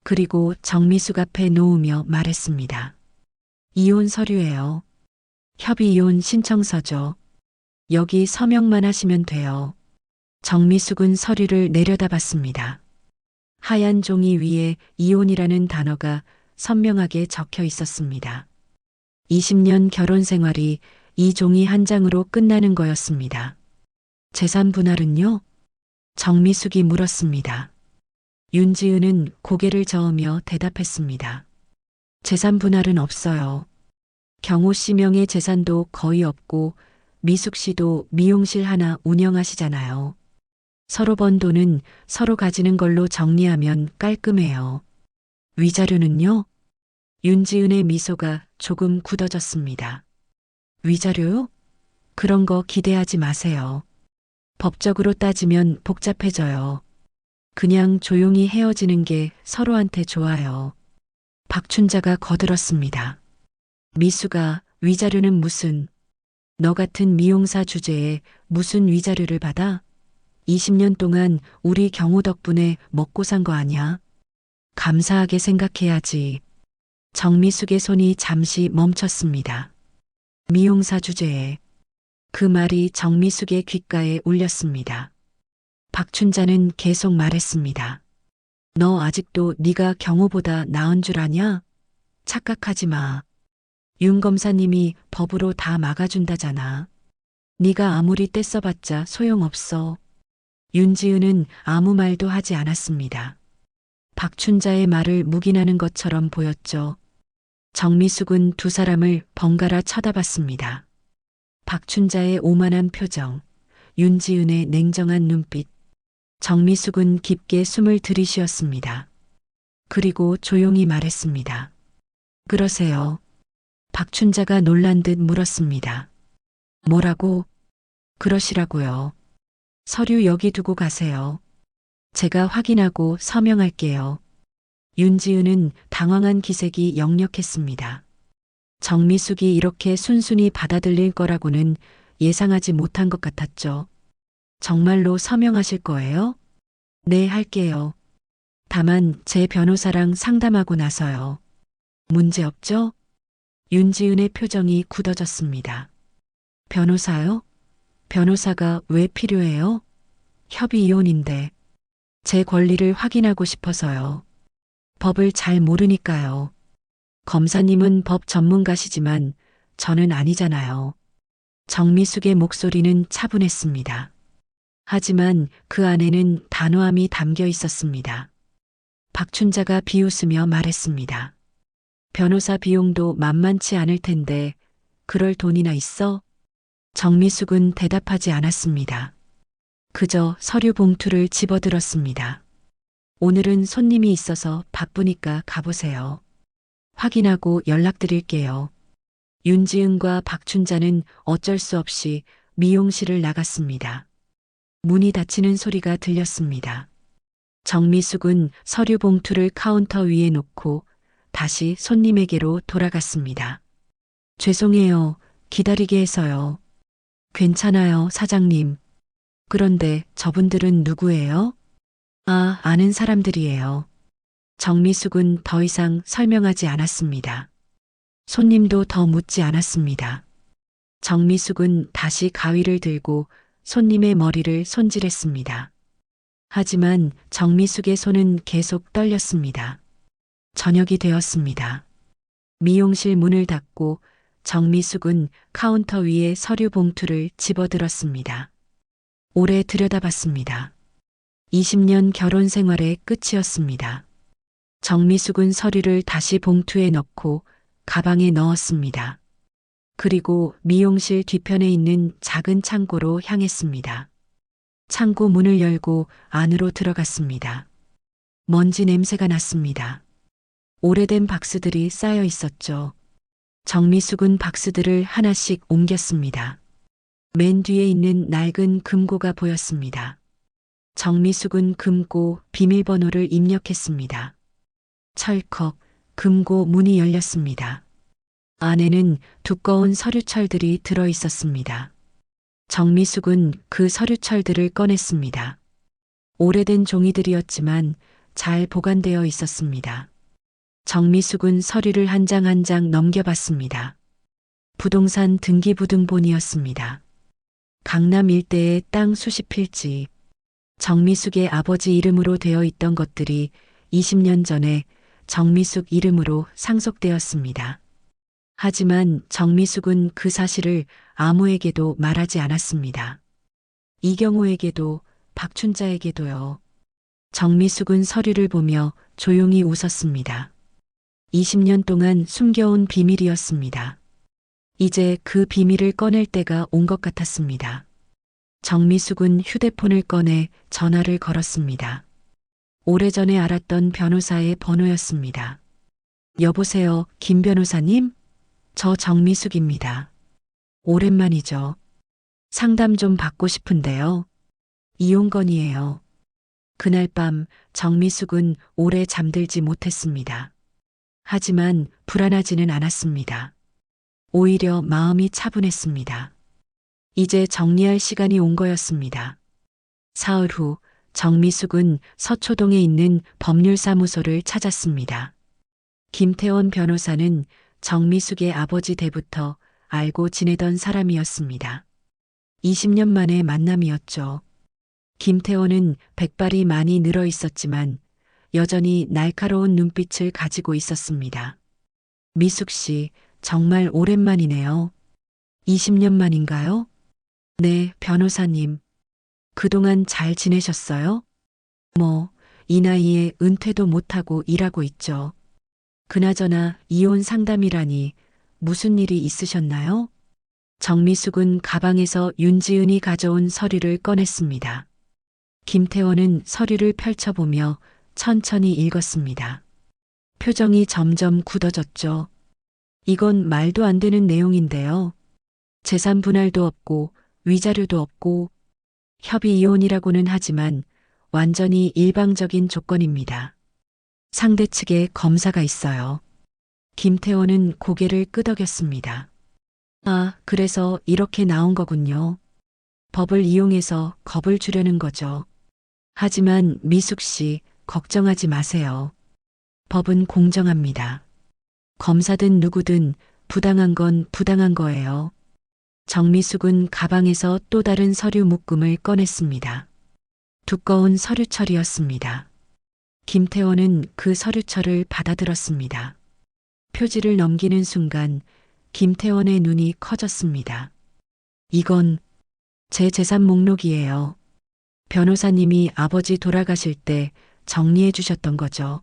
그리고 정미숙 앞에 놓으며 말했습니다. 이혼 서류예요. 협의 이혼 신청서죠. 여기 서명만 하시면 돼요. 정미숙은 서류를 내려다봤습니다. 하얀 종이 위에 이혼이라는 단어가 선명하게 적혀 있었습니다. 20년 결혼 생활이 이 종이 한 장으로 끝나는 거였습니다. 재산 분할은요? 정미숙이 물었습니다. 윤지은은 고개를 저으며 대답했습니다. 재산 분할은 없어요. 경호 씨 명의 재산도 거의 없고 미숙 씨도 미용실 하나 운영하시잖아요. 서로 번 돈은 서로 가지는 걸로 정리하면 깔끔해요. 위자료는요? 윤지은의 미소가 조금 굳어졌습니다. 위자료요? 그런 거 기대하지 마세요. 법적으로 따지면 복잡해져요. 그냥 조용히 헤어지는 게 서로한테 좋아요. 박춘자가 거들었습니다. 미수가 위자료는 무슨, 너 같은 미용사 주제에 무슨 위자료를 받아? 20년 동안 우리 경호 덕분에 먹고 산 거 아니야? 감사하게 생각해야지. 정미숙의 손이 잠시 멈췄습니다. 미용사 주제에. 그 말이 정미숙의 귓가에 울렸습니다. 박춘자는 계속 말했습니다. 너 아직도 네가 경호보다 나은 줄 아냐? 착각하지 마. 윤 검사님이 법으로 다 막아준다잖아. 네가 아무리 떼써봤자 소용없어. 윤지은은 아무 말도 하지 않았습니다. 박춘자의 말을 묵인하는 것처럼 보였죠. 정미숙은 두 사람을 번갈아 쳐다봤습니다. 박춘자의 오만한 표정, 윤지은의 냉정한 눈빛, 정미숙은 깊게 숨을 들이쉬었습니다. 그리고 조용히 말했습니다. 그러세요. 박춘자가 놀란 듯 물었습니다. 뭐라고? 그러시라고요. 서류 여기 두고 가세요. 제가 확인하고 서명할게요. 윤지은은 당황한 기색이 역력했습니다. 정미숙이 이렇게 순순히 받아들일 거라고는 예상하지 못한 것 같았죠. 정말로 서명하실 거예요? 네, 할게요. 다만 제 변호사랑 상담하고 나서요. 문제 없죠? 윤지은의 표정이 굳어졌습니다. 변호사요? 변호사가 왜 필요해요? 협의 이혼인데 제 권리를 확인하고 싶어서요. 법을 잘 모르니까요. 검사님은 법 전문가시지만 저는 아니잖아요. 정미숙의 목소리는 차분했습니다. 하지만 그 안에는 단호함이 담겨 있었습니다. 박춘자가 비웃으며 말했습니다. 변호사 비용도 만만치 않을 텐데 그럴 돈이나 있어? 정미숙은 대답하지 않았습니다. 그저 서류 봉투를 집어들었습니다. 오늘은 손님이 있어서 바쁘니까 가보세요. 확인하고 연락드릴게요. 윤지은과 박춘자는 어쩔 수 없이 미용실을 나갔습니다. 문이 닫히는 소리가 들렸습니다. 정미숙은 서류 봉투를 카운터 위에 놓고 다시 손님에게로 돌아갔습니다. 죄송해요. 기다리게 해서요. 괜찮아요, 사장님. 그런데 저분들은 누구예요? 아, 아는 사람들이에요. 정미숙은 더 이상 설명하지 않았습니다. 손님도 더 묻지 않았습니다. 정미숙은 다시 가위를 들고 손님의 머리를 손질했습니다. 하지만 정미숙의 손은 계속 떨렸습니다. 저녁이 되었습니다. 미용실 문을 닫고 정미숙은 카운터 위에 서류 봉투를 집어들었습니다. 오래 들여다봤습니다. 20년 결혼 생활의 끝이었습니다. 정미숙은 서류를 다시 봉투에 넣고 가방에 넣었습니다. 그리고 미용실 뒤편에 있는 작은 창고로 향했습니다. 창고 문을 열고 안으로 들어갔습니다. 먼지 냄새가 났습니다. 오래된 박스들이 쌓여 있었죠. 정미숙은 박스들을 하나씩 옮겼습니다. 맨 뒤에 있는 낡은 금고가 보였습니다. 정미숙은 금고 비밀번호를 입력했습니다. 철컥 금고 문이 열렸습니다. 안에는 두꺼운 서류철들이 들어 있었습니다. 정미숙은 그 서류철들을 꺼냈습니다. 오래된 종이들이었지만 잘 보관되어 있었습니다. 정미숙은 서류를 한 장 한 장 넘겨봤습니다. 부동산 등기부등본이었습니다. 강남 일대의 땅 수십 필지, 정미숙의 아버지 이름으로 되어 있던 것들이 20년 전에 정미숙 이름으로 상속되었습니다. 하지만 정미숙은 그 사실을 아무에게도 말하지 않았습니다. 이경호에게도 박춘자에게도요. 정미숙은 서류를 보며 조용히 웃었습니다. 20년 동안 숨겨온 비밀이었습니다. 이제 그 비밀을 꺼낼 때가 온 것 같았습니다. 정미숙은 휴대폰을 꺼내 전화를 걸었습니다. 오래전에 알았던 변호사의 번호였습니다. 여보세요, 김 변호사님? 저 정미숙입니다. 오랜만이죠. 상담 좀 받고 싶은데요. 이혼 건이에요. 그날 밤 정미숙은 오래 잠들지 못했습니다. 하지만 불안하지는 않았습니다. 오히려 마음이 차분했습니다. 이제 정리할 시간이 온 거였습니다. 사흘 후 정미숙은 서초동에 있는 법률사무소를 찾았습니다. 김태원 변호사는 정미숙의 아버지 때부터 알고 지내던 사람이었습니다. 20년 만의 만남이었죠. 김태원은 백발이 많이 늘어 있었지만 여전히 날카로운 눈빛을 가지고 있었습니다. 미숙 씨, 정말 오랜만이네요. 20년 만인가요? 네, 변호사님. 그동안 잘 지내셨어요? 이 나이에 은퇴도 못하고 일하고 있죠. 그나저나 이혼 상담이라니 무슨 일이 있으셨나요? 정미숙은 가방에서 윤지은이 가져온 서류를 꺼냈습니다. 김태원은 서류를 펼쳐보며 천천히 읽었습니다. 표정이 점점 굳어졌죠. 이건 말도 안 되는 내용인데요. 재산 분할도 없고 위자료도 없고 협의 이혼이라고는 하지만 완전히 일방적인 조건입니다. 상대 측에 검사가 있어요. 김태원은 고개를 끄덕였습니다. 아, 그래서 이렇게 나온 거군요. 법을 이용해서 겁을 주려는 거죠. 하지만 미숙 씨, 걱정하지 마세요. 법은 공정합니다. 검사든 누구든 부당한 건 부당한 거예요. 정미숙은 가방에서 또 다른 서류 묶음을 꺼냈습니다. 두꺼운 서류철이었습니다. 김태원은 그 서류철을 받아들었습니다. 표지를 넘기는 순간 김태원의 눈이 커졌습니다. 이건 제 재산 목록이에요. 변호사님이 아버지 돌아가실 때 정리해 주셨던 거죠.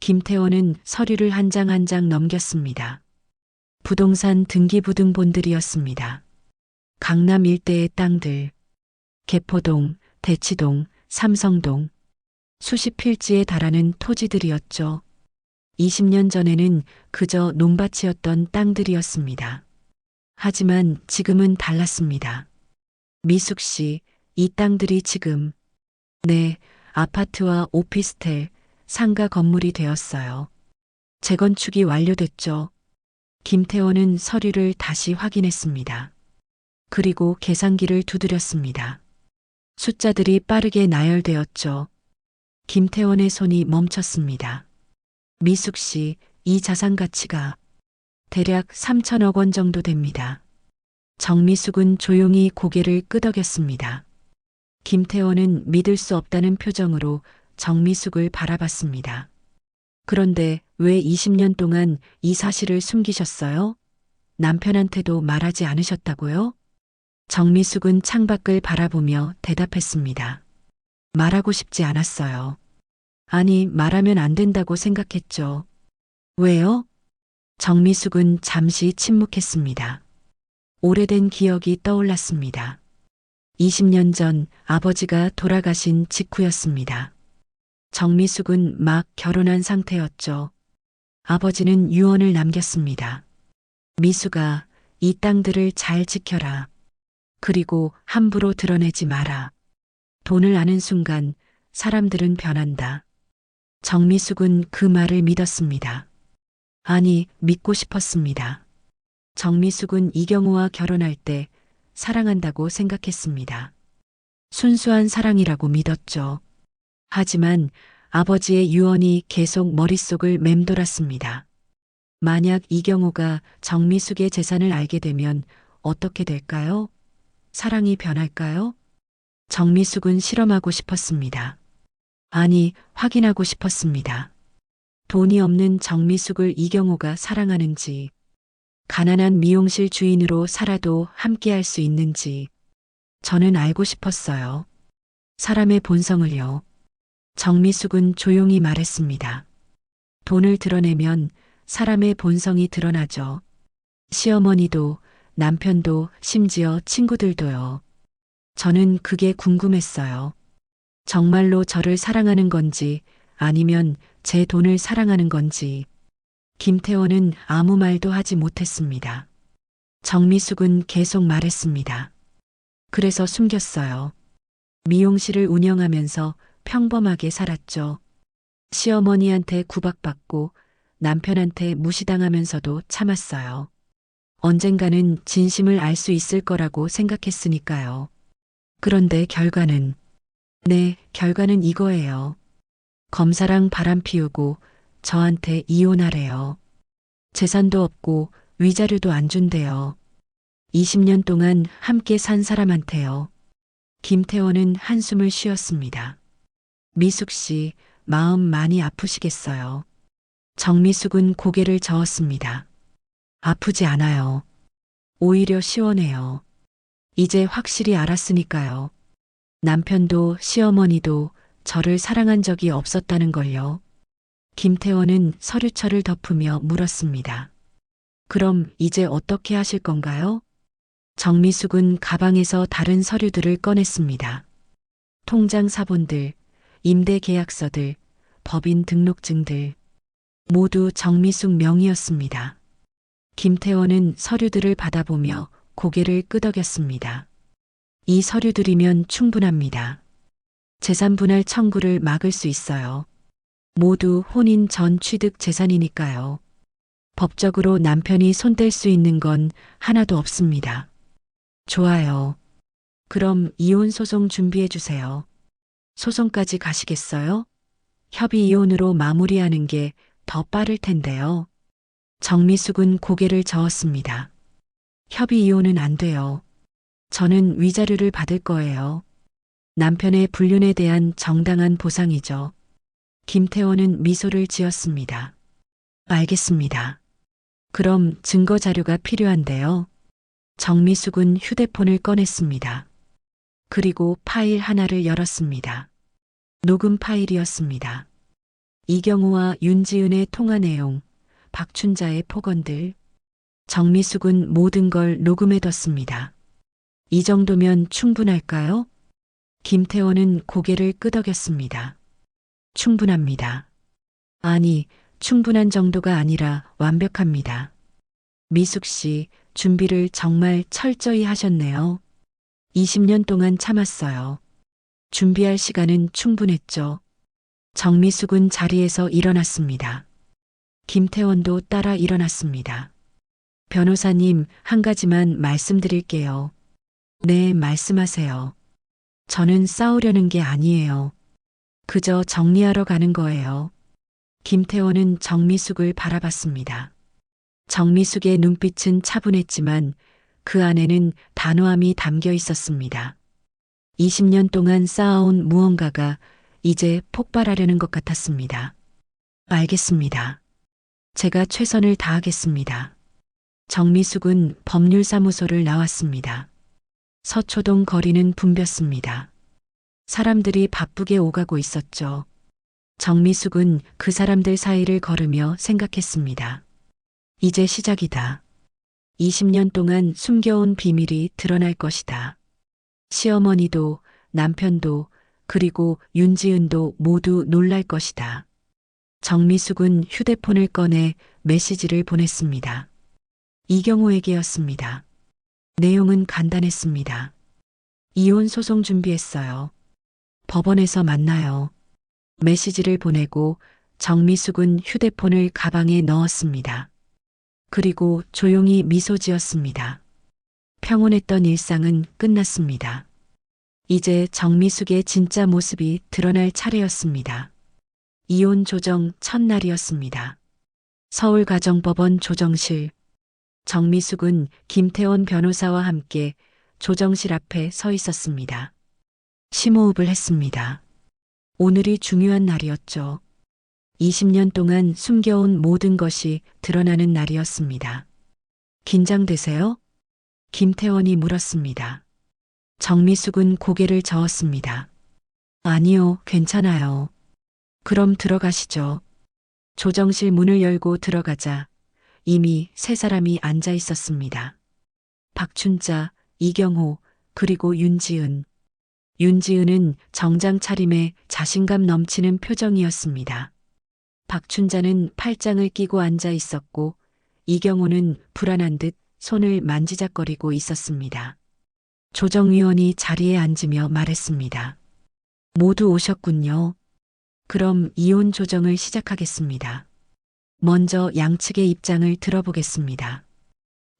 김태원은 서류를 한 장 한 장 넘겼습니다. 부동산 등기부등본들이었습니다. 강남 일대의 땅들, 개포동, 대치동, 삼성동, 수십 필지에 달하는 토지들이었죠. 20년 전에는 그저 논밭이었던 땅들이었습니다. 하지만 지금은 달랐습니다. 미숙 씨, 이 땅들이 지금, 네, 아파트와 오피스텔, 상가 건물이 되었어요. 재건축이 완료됐죠. 김태원은 서류를 다시 확인했습니다. 그리고 계산기를 두드렸습니다. 숫자들이 빠르게 나열되었죠. 김태원의 손이 멈췄습니다. 미숙 씨, 이 자산 가치가 대략 3천억 원 정도 됩니다. 정미숙은 조용히 고개를 끄덕였습니다. 김태원은 믿을 수 없다는 표정으로 정미숙을 바라봤습니다. 그런데 왜 20년 동안 이 사실을 숨기셨어요? 남편한테도 말하지 않으셨다고요? 정미숙은 창밖을 바라보며 대답했습니다. 말하고 싶지 않았어요. 아니, 말하면 안 된다고 생각했죠. 왜요? 정미숙은 잠시 침묵했습니다. 오래된 기억이 떠올랐습니다. 20년 전 아버지가 돌아가신 직후였습니다. 정미숙은 막 결혼한 상태였죠. 아버지는 유언을 남겼습니다. 미숙아, 이 땅들을 잘 지켜라. 그리고 함부로 드러내지 마라. 돈을 아는 순간 사람들은 변한다. 정미숙은 그 말을 믿었습니다. 아니, 믿고 싶었습니다. 정미숙은 이경우와 결혼할 때 사랑한다고 생각했습니다. 순수한 사랑이라고 믿었죠. 하지만 아버지의 유언이 계속 머릿속을 맴돌았습니다. 만약 이경우가 정미숙의 재산을 알게 되면 어떻게 될까요? 사랑이 변할까요? 정미숙은 실험하고 싶었습니다. 아니, 확인하고 싶었습니다. 돈이 없는 정미숙을 이경우가 사랑하는지, 가난한 미용실 주인으로 살아도 함께할 수 있는지, 저는 알고 싶었어요. 사람의 본성을요. 정미숙은 조용히 말했습니다. 돈을 드러내면 사람의 본성이 드러나죠. 시어머니도, 남편도, 심지어 친구들도요. 저는 그게 궁금했어요. 정말로 저를 사랑하는 건지 아니면 제 돈을 사랑하는 건지 김태원은 아무 말도 하지 못했습니다. 정미숙은 계속 말했습니다. 그래서 숨겼어요. 미용실을 운영하면서 평범하게 살았죠. 시어머니한테 구박받고 남편한테 무시당하면서도 참았어요. 언젠가는 진심을 알 수 있을 거라고 생각했으니까요. 그런데 네, 결과는 이거예요. 검사랑 바람 피우고 저한테 이혼하래요. 재산도 없고 위자료도 안 준대요. 20년 동안 함께 산 사람한테요. 김태원은 한숨을 쉬었습니다. 미숙 씨, 마음 많이 아프시겠어요. 정미숙은 고개를 저었습니다. 아프지 않아요. 오히려 시원해요. 이제 확실히 알았으니까요. 남편도 시어머니도 저를 사랑한 적이 없었다는 걸요. 김태원은 서류철을 덮으며 물었습니다. 그럼 이제 어떻게 하실 건가요? 정미숙은 가방에서 다른 서류들을 꺼냈습니다. 통장 사본들, 임대 계약서들, 법인 등록증들. 모두 정미숙 명의였습니다. 김태원은 서류들을 받아보며 고개를 끄덕였습니다. 이 서류들이면 충분합니다. 재산분할 청구를 막을 수 있어요. 모두 혼인 전 취득 재산이니까요. 법적으로 남편이 손댈 수 있는 건 하나도 없습니다. 좋아요. 그럼 이혼 소송 준비해 주세요. 소송까지 가시겠어요? 협의 이혼으로 마무리하는 게 더 빠를 텐데요. 정미숙은 고개를 저었습니다. 협의 이혼은 안 돼요. 저는 위자료를 받을 거예요. 남편의 불륜에 대한 정당한 보상이죠. 김태원은 미소를 지었습니다. 알겠습니다. 그럼 증거 자료가 필요한데요. 정미숙은 휴대폰을 꺼냈습니다. 그리고 파일 하나를 열었습니다. 녹음 파일이었습니다. 이경호와 윤지은의 통화 내용, 박춘자의 폭언들. 정미숙은 모든 걸 녹음해뒀습니다. 이 정도면 충분할까요? 김태원은 고개를 끄덕였습니다. 충분합니다. 아니, 충분한 정도가 아니라 완벽합니다. 미숙 씨, 준비를 정말 철저히 하셨네요. 20년 동안 참았어요. 준비할 시간은 충분했죠. 정미숙은 자리에서 일어났습니다. 김태원도 따라 일어났습니다. 변호사님, 한 가지만 말씀드릴게요. 네, 말씀하세요. 저는 싸우려는 게 아니에요. 그저 정리하러 가는 거예요. 김태원은 정미숙을 바라봤습니다. 정미숙의 눈빛은 차분했지만 그 안에는 단호함이 담겨 있었습니다. 20년 동안 쌓아온 무언가가 이제 폭발하려는 것 같았습니다. 알겠습니다. 제가 최선을 다하겠습니다. 정미숙은 법률사무소를 나왔습니다. 서초동 거리는 붐볐습니다. 사람들이 바쁘게 오가고 있었죠. 정미숙은 그 사람들 사이를 걸으며 생각했습니다. 이제 시작이다. 20년 동안 숨겨온 비밀이 드러날 것이다. 시어머니도 남편도 그리고 윤지은도 모두 놀랄 것이다. 정미숙은 휴대폰을 꺼내 메시지를 보냈습니다. 이경호에게였습니다. 내용은 간단했습니다. 이혼 소송 준비했어요. 법원에서 만나요. 메시지를 보내고 정미숙은 휴대폰을 가방에 넣었습니다. 그리고 조용히 미소 지었습니다. 평온했던 일상은 끝났습니다. 이제 정미숙의 진짜 모습이 드러날 차례였습니다. 이혼 조정 첫날이었습니다. 서울가정법원 조정실. 정미숙은 김태원 변호사와 함께 조정실 앞에 서 있었습니다. 심호흡을 했습니다. 오늘이 중요한 날이었죠. 20년 동안 숨겨온 모든 것이 드러나는 날이었습니다. 긴장되세요? 김태원이 물었습니다. 정미숙은 고개를 저었습니다. 아니요, 괜찮아요. 그럼 들어가시죠. 조정실 문을 열고 들어가자 이미 세 사람이 앉아 있었습니다. 박춘자, 이경호, 그리고 윤지은. 윤지은은 정장 차림에 자신감 넘치는 표정이었습니다. 박춘자는 팔짱을 끼고 앉아 있었고 이경호는 불안한 듯 손을 만지작거리고 있었습니다. 조정위원이 자리에 앉으며 말했습니다. 모두 오셨군요. 그럼 이혼 조정을 시작하겠습니다. 먼저 양측의 입장을 들어보겠습니다.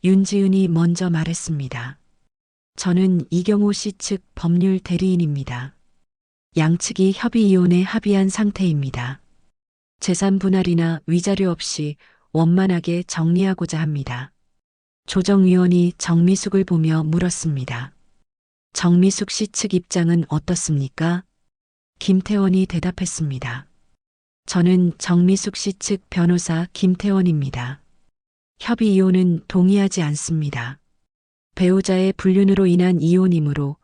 윤지은이 먼저 말했습니다. 저는 이경호 씨 측 법률 대리인입니다. 양측이 협의 이혼에 합의한 상태입니다. 재산 분할이나 위자료 없이 원만하게 정리하고자 합니다. 조정위원이 정미숙을 보며 물었습니다. 정미숙 씨 측 입장은 어떻습니까? 김태원이 대답했습니다. 저는 정미숙 씨 측 변호사 김태원입니다. 협의 이혼은 동의하지 않습니다. 배우자의 불륜으로 인한 이혼이므로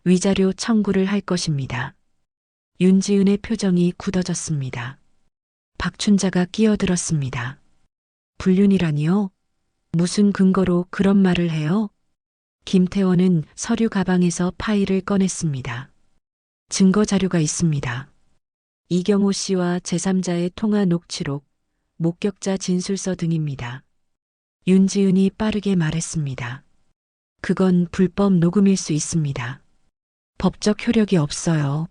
위자료 청구를 할 것입니다. 윤지은의 표정이 굳어졌습니다. 박춘자가 끼어들었습니다. 불륜이라니요? 무슨 근거로 그런 말을 해요? 김태원은 서류 가방에서 파일을 꺼냈습니다. 증거 자료가 있습니다. 이경호 씨와 제3자의 통화 녹취록, 목격자 진술서 등입니다. 윤지은이 빠르게 말했습니다. 그건 불법 녹음일 수 있습니다. 법적 효력이 없어요.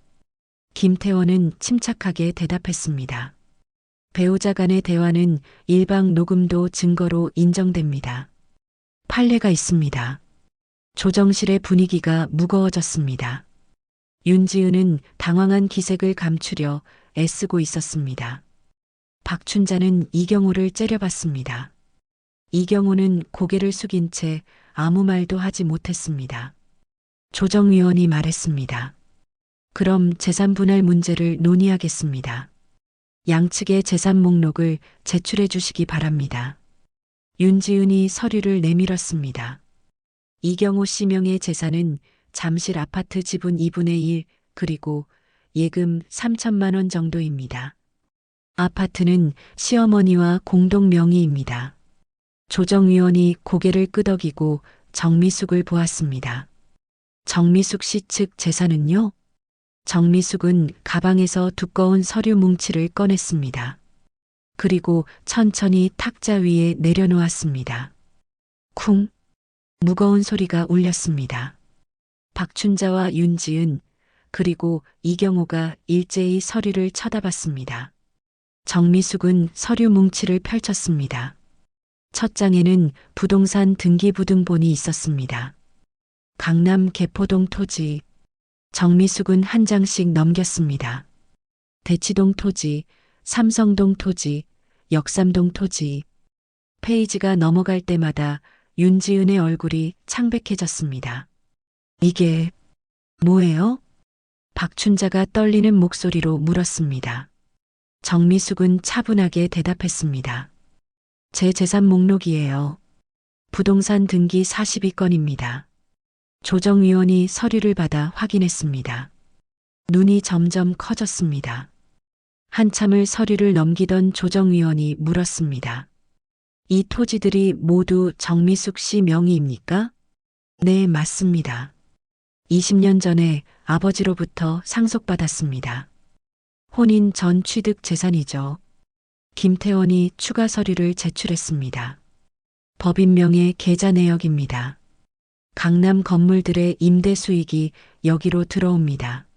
김태원은 침착하게 대답했습니다. 배우자 간의 대화는 일방 녹음도 증거로 인정됩니다. 판례가 있습니다. 조정실의 분위기가 무거워졌습니다. 윤지은은 당황한 기색을 감추려 애쓰고 있었습니다. 박춘자는 이경호를 째려봤습니다. 이경호는 고개를 숙인 채 아무 말도 하지 못했습니다. 조정위원이 말했습니다. 그럼 재산 분할 문제를 논의하겠습니다. 양측의 재산 목록을 제출해 주시기 바랍니다. 윤지은이 서류를 내밀었습니다. 이경호 씨 명의 재산은 잠실 아파트 지분 2분의 1 그리고 예금 3천만 원 정도입니다. 아파트는 시어머니와 공동 명의입니다. 조정위원이 고개를 끄덕이고 정미숙을 보았습니다. 정미숙 씨 측 재산은요? 정미숙은 가방에서 두꺼운 서류 뭉치를 꺼냈습니다. 그리고 천천히 탁자 위에 내려놓았습니다. 쿵! 무거운 소리가 울렸습니다. 박춘자와 윤지은 그리고 이경호가 일제히 서류를 쳐다봤습니다. 정미숙은 서류 뭉치를 펼쳤습니다. 첫 장에는 부동산 등기부등본이 있었습니다. 강남 개포동 토지. 정미숙은 한 장씩 넘겼습니다. 대치동 토지, 삼성동 토지, 역삼동 토지. 페이지가 넘어갈 때마다 윤지은의 얼굴이 창백해졌습니다. 이게 뭐예요? 박춘자가 떨리는 목소리로 물었습니다. 정미숙은 차분하게 대답했습니다. 제 재산 목록이에요. 부동산 등기 42건입니다. 조정위원이 서류를 받아 확인했습니다. 눈이 점점 커졌습니다. 한참을 서류를 넘기던 조정위원이 물었습니다. 이 토지들이 모두 정미숙 씨 명의입니까? 네, 맞습니다. 20년 전에 아버지로부터 상속받았습니다. 혼인 전 취득 재산이죠. 김태원이 추가 서류를 제출했습니다. 법인명의 계좌 내역입니다. 강남 건물들의 임대 수익이 여기로 들어옵니다.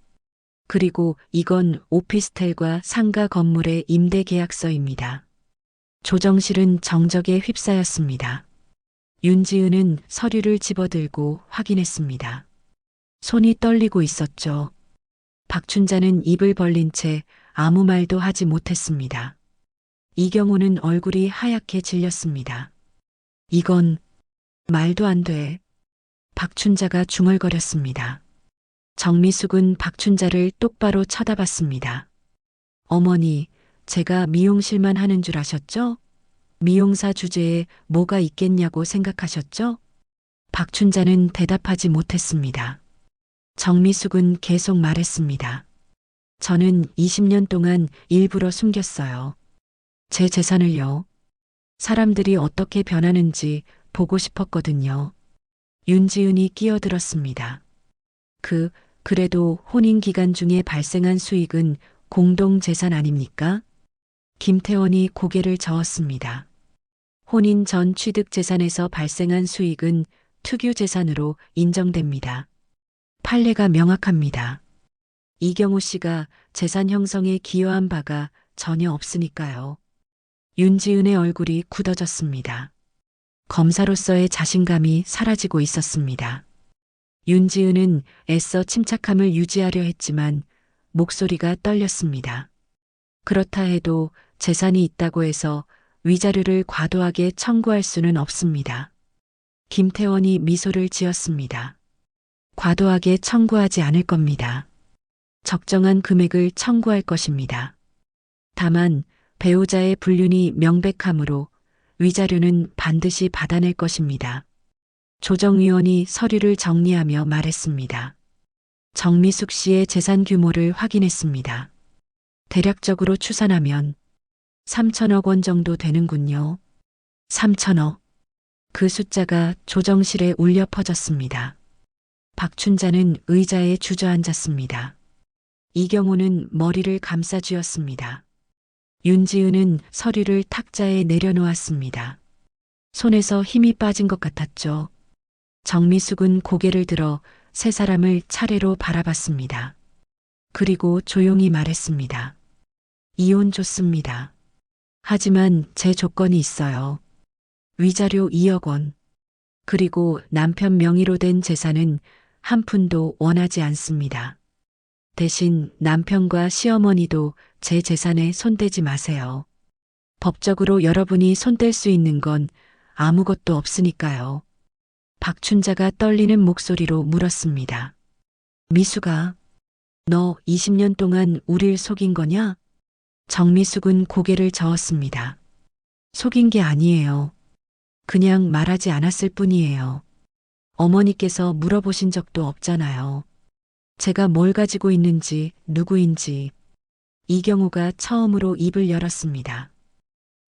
그리고 이건 오피스텔과 상가 건물의 임대 계약서입니다. 조정실은 정적에 휩싸였습니다. 윤지은은 서류를 집어들고 확인했습니다. 손이 떨리고 있었죠. 박춘자는 입을 벌린 채 아무 말도 하지 못했습니다. 이경호는 얼굴이 하얗게 질렸습니다. 이건 말도 안 돼. 박춘자가 중얼거렸습니다. 정미숙은 박춘자를 똑바로 쳐다봤습니다. 어머니, 제가 미용실만 하는 줄 아셨죠? 미용사 주제에 뭐가 있겠냐고 생각하셨죠? 박춘자는 대답하지 못했습니다. 정미숙은 계속 말했습니다. 저는 20년 동안 일부러 숨겼어요. 제 재산을요. 사람들이 어떻게 변하는지 보고 싶었거든요. 윤지은이 끼어들었습니다. 그래도 혼인 기간 중에 발생한 수익은 공동 재산 아닙니까? 김태원이 고개를 저었습니다. 혼인 전 취득 재산에서 발생한 수익은 특유 재산으로 인정됩니다. 판례가 명확합니다. 이경호 씨가 재산 형성에 기여한 바가 전혀 없으니까요. 윤지은의 얼굴이 굳어졌습니다. 검사로서의 자신감이 사라지고 있었습니다. 윤지은은 애써 침착함을 유지하려 했지만 목소리가 떨렸습니다. 그렇다 해도 재산이 있다고 해서 위자료를 과도하게 청구할 수는 없습니다. 김태원이 미소를 지었습니다. 과도하게 청구하지 않을 겁니다. 적정한 금액을 청구할 것입니다. 다만 배우자의 불륜이 명백하므로 위자료는 반드시 받아낼 것입니다. 조정위원이 서류를 정리하며 말했습니다. 정미숙 씨의 재산 규모를 확인했습니다. 대략적으로 추산하면 3천억 원 정도 되는군요. 3천억. 그 숫자가 조정실에 울려 퍼졌습니다. 박춘자는 의자에 주저앉았습니다. 이경호는 머리를 감싸쥐었습니다. 윤지은은 서류를 탁자에 내려놓았습니다. 손에서 힘이 빠진 것 같았죠. 정미숙은 고개를 들어 세 사람을 차례로 바라봤습니다. 그리고 조용히 말했습니다. 이혼 좋습니다. 하지만 제 조건이 있어요. 위자료 2억 원. 그리고 남편 명의로 된 재산은 한 푼도 원하지 않습니다. 대신 남편과 시어머니도 제 재산에 손대지 마세요. 법적으로 여러분이 손댈 수 있는 건 아무것도 없으니까요. 박춘자가 떨리는 목소리로 물었습니다. 미숙아, 너 20년 동안 우릴 속인 거냐? 정미숙은 고개를 저었습니다. 속인 게 아니에요. 그냥 말하지 않았을 뿐이에요. 어머니께서 물어보신 적도 없잖아요. 제가 뭘 가지고 있는지, 누구인지. 이경호가 처음으로 입을 열었습니다.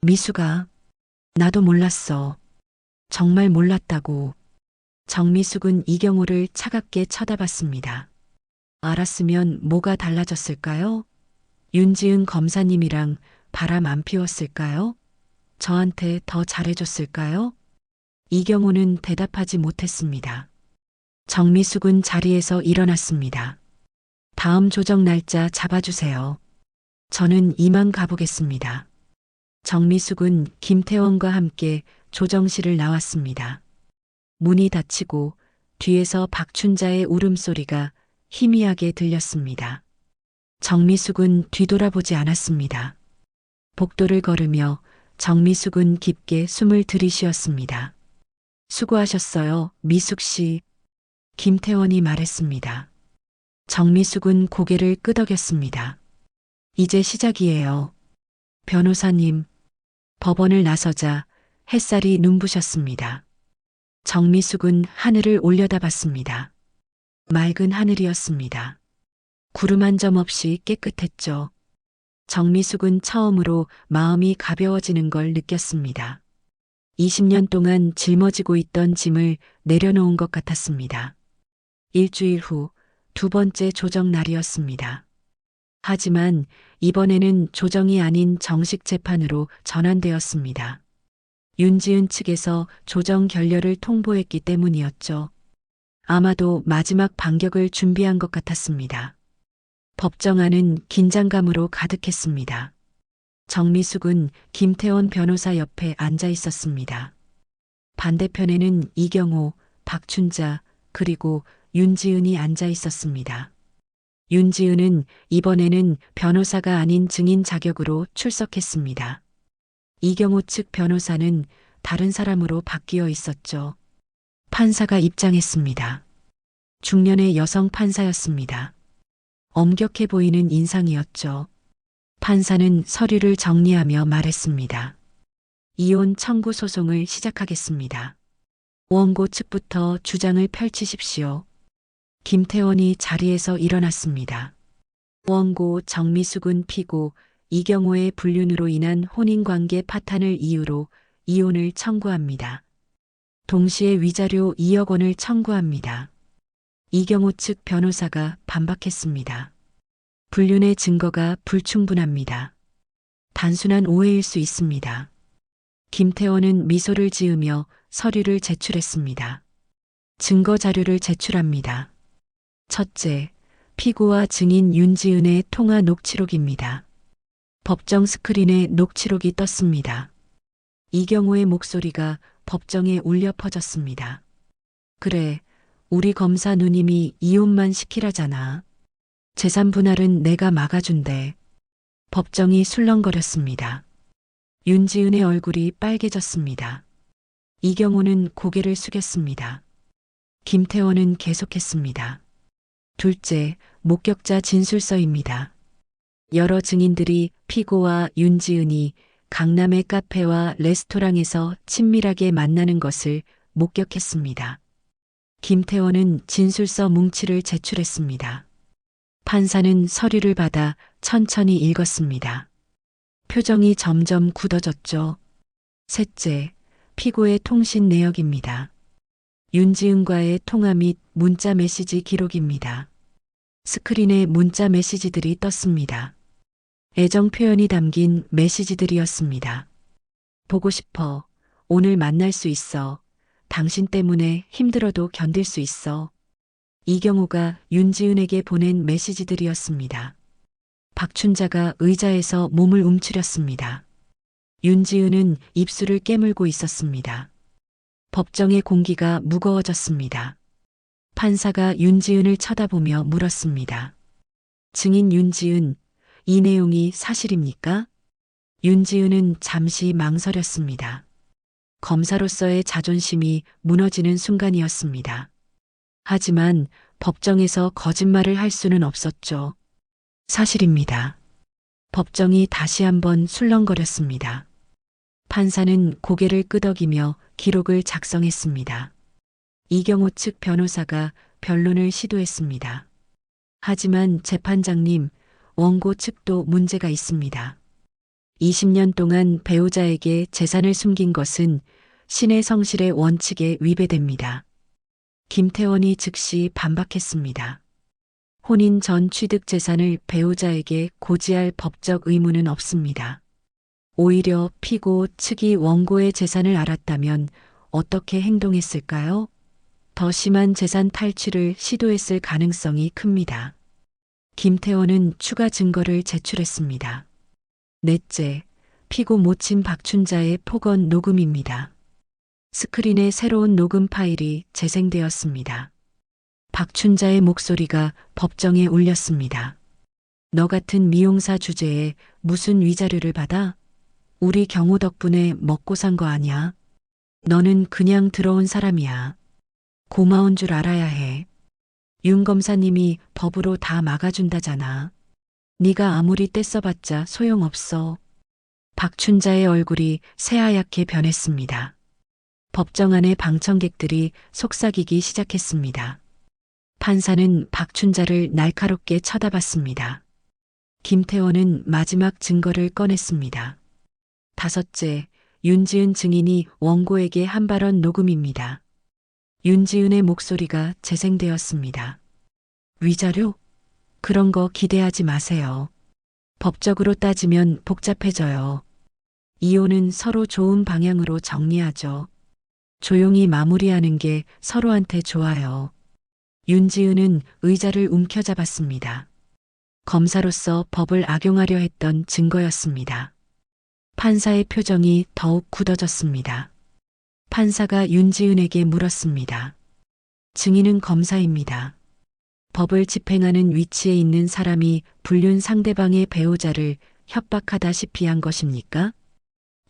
미숙아, 나도 몰랐어. 정말 몰랐다고. 정미숙은 이경호를 차갑게 쳐다봤습니다. 알았으면 뭐가 달라졌을까요? 윤지은 검사님이랑 바람 안 피웠을까요? 저한테 더 잘해줬을까요? 이경호는 대답하지 못했습니다. 정미숙은 자리에서 일어났습니다. 다음 조정 날짜 잡아주세요. 저는 이만 가보겠습니다. 정미숙은 김태원과 함께 조정실을 나왔습니다. 문이 닫히고 뒤에서 박춘자의 울음소리가 희미하게 들렸습니다. 정미숙은 뒤돌아보지 않았습니다. 복도를 걸으며 정미숙은 깊게 숨을 들이쉬었습니다. 수고하셨어요, 미숙 씨. 김태원이 말했습니다. 정미숙은 고개를 끄덕였습니다. 이제 시작이에요. 변호사님. 법원을 나서자 햇살이 눈부셨습니다. 정미숙은 하늘을 올려다봤습니다. 맑은 하늘이었습니다. 구름 한 점 없이 깨끗했죠. 정미숙은 처음으로 마음이 가벼워지는 걸 느꼈습니다. 20년 동안 짊어지고 있던 짐을 내려놓은 것 같았습니다. 일주일 후 두 번째 조정 날이었습니다. 하지만 이번에는 조정이 아닌 정식 재판으로 전환되었습니다. 윤지은 측에서 조정 결렬을 통보했기 때문이었죠. 아마도 마지막 반격을 준비한 것 같았습니다. 법정안은 긴장감으로 가득했습니다. 정미숙은 김태원 변호사 옆에 앉아 있었습니다. 반대편에는 이경호, 박춘자, 그리고 윤지은이 앉아 있었습니다. 윤지은은 이번에는 변호사가 아닌 증인 자격으로 출석했습니다. 이경호 측 변호사는 다른 사람으로 바뀌어 있었죠. 판사가 입장했습니다. 중년의 여성 판사였습니다. 엄격해 보이는 인상이었죠. 판사는 서류를 정리하며 말했습니다. 이혼 청구 소송을 시작하겠습니다. 원고 측부터 주장을 펼치십시오. 김태원이 자리에서 일어났습니다. 원고 정미숙은 피고 이경호의 불륜으로 인한 혼인관계 파탄을 이유로 이혼을 청구합니다. 동시에 위자료 2억 원을 청구합니다. 이경호 측 변호사가 반박했습니다. 불륜의 증거가 불충분합니다. 단순한 오해일 수 있습니다. 김태원은 미소를 지으며 서류를 제출했습니다. 증거 자료를 제출합니다. 첫째, 피고와 증인 윤지은의 통화 녹취록입니다. 법정 스크린에 녹취록이 떴습니다. 이경호의 목소리가 법정에 울려 퍼졌습니다. 그래, 우리 검사 누님이 이혼만 시키라잖아. 재산 분할은 내가 막아준대. 법정이 술렁거렸습니다. 윤지은의 얼굴이 빨개졌습니다. 이경호는 고개를 숙였습니다. 김태원은 계속했습니다. 둘째, 목격자 진술서입니다. 여러 증인들이 피고와 윤지은이 강남의 카페와 레스토랑에서 친밀하게 만나는 것을 목격했습니다. 김태원은 진술서 뭉치를 제출했습니다. 판사는 서류를 받아 천천히 읽었습니다. 표정이 점점 굳어졌죠. 셋째, 피고의 통신 내역입니다. 윤지은과의 통화 및 문자 메시지 기록입니다. 스크린에 문자 메시지들이 떴습니다. 애정 표현이 담긴 메시지들이었습니다. 보고 싶어. 오늘 만날 수 있어. 당신 때문에 힘들어도 견딜 수 있어. 이경호가 윤지은에게 보낸 메시지들이었습니다. 박춘자가 의자에서 몸을 움츠렸습니다. 윤지은은 입술을 깨물고 있었습니다. 법정의 공기가 무거워졌습니다. 판사가 윤지은을 쳐다보며 물었습니다. 증인 윤지은, 이 내용이 사실입니까? 윤지은은 잠시 망설였습니다. 검사로서의 자존심이 무너지는 순간이었습니다. 하지만 법정에서 거짓말을 할 수는 없었죠. 사실입니다. 법정이 다시 한번 술렁거렸습니다. 판사는 고개를 끄덕이며 기록을 작성했습니다. 이경호 측 변호사가 변론을 시도했습니다. 하지만 재판장님, 원고 측도 문제가 있습니다. 20년 동안 배우자에게 재산을 숨긴 것은 신의 성실의 원칙에 위배됩니다. 김태원이 즉시 반박했습니다. 혼인 전 취득 재산을 배우자에게 고지할 법적 의무는 없습니다. 오히려 피고 측이 원고의 재산을 알았다면 어떻게 행동했을까요? 더 심한 재산 탈취를 시도했을 가능성이 큽니다. 김태원은 추가 증거를 제출했습니다. 넷째, 피고 모친 박춘자의 폭언 녹음입니다. 스크린에 새로운 녹음 파일이 재생되었습니다. 박춘자의 목소리가 법정에 울렸습니다. 너 같은 미용사 주제에 무슨 위자료를 받아? 우리 경호 덕분에 먹고 산 거 아니야? 너는 그냥 들어온 사람이야. 고마운 줄 알아야 해. 윤 검사님이 법으로 다 막아준다잖아. 네가 아무리 떼써봤자 소용없어. 박춘자의 얼굴이 새하얗게 변했습니다. 법정 안의 방청객들이 속삭이기 시작했습니다. 판사는 박춘자를 날카롭게 쳐다봤습니다. 김태원은 마지막 증거를 꺼냈습니다. 다섯째, 윤지은 증인이 원고에게 한 발언 녹음입니다. 윤지은의 목소리가 재생되었습니다. 위자료? 그런 거 기대하지 마세요. 법적으로 따지면 복잡해져요. 이혼은 서로 좋은 방향으로 정리하죠. 조용히 마무리하는 게 서로한테 좋아요. 윤지은은 의자를 움켜잡았습니다. 검사로서 법을 악용하려 했던 증거였습니다. 판사의 표정이 더욱 굳어졌습니다. 판사가 윤지은에게 물었습니다. 증인은 검사입니다. 법을 집행하는 위치에 있는 사람이 불륜 상대방의 배우자를 협박하다시피 한 것입니까?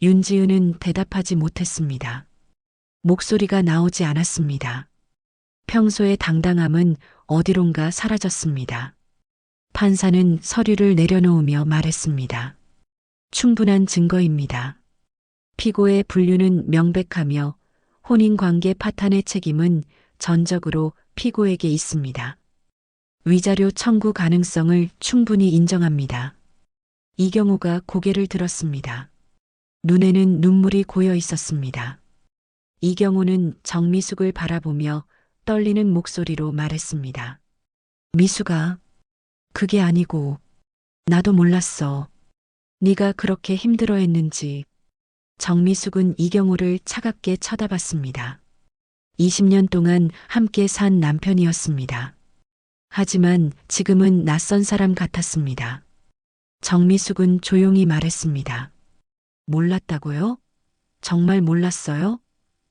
윤지은은 대답하지 못했습니다. 목소리가 나오지 않았습니다. 평소의 당당함은 어디론가 사라졌습니다. 판사는 서류를 내려놓으며 말했습니다. 충분한 증거입니다. 피고의 불륜은 명백하며 혼인관계 파탄의 책임은 전적으로 피고에게 있습니다. 위자료 청구 가능성을 충분히 인정합니다. 이경호가 고개를 들었습니다. 눈에는 눈물이 고여 있었습니다. 이경호는 정미숙을 바라보며 떨리는 목소리로 말했습니다. 미수가, 그게 아니고, 나도 몰랐어. 네가 그렇게 힘들어했는지. 정미숙은 이경호를 차갑게 쳐다봤습니다. 20년 동안 함께 산 남편이었습니다. 하지만 지금은 낯선 사람 같았습니다. 정미숙은 조용히 말했습니다. 몰랐다고요? 정말 몰랐어요?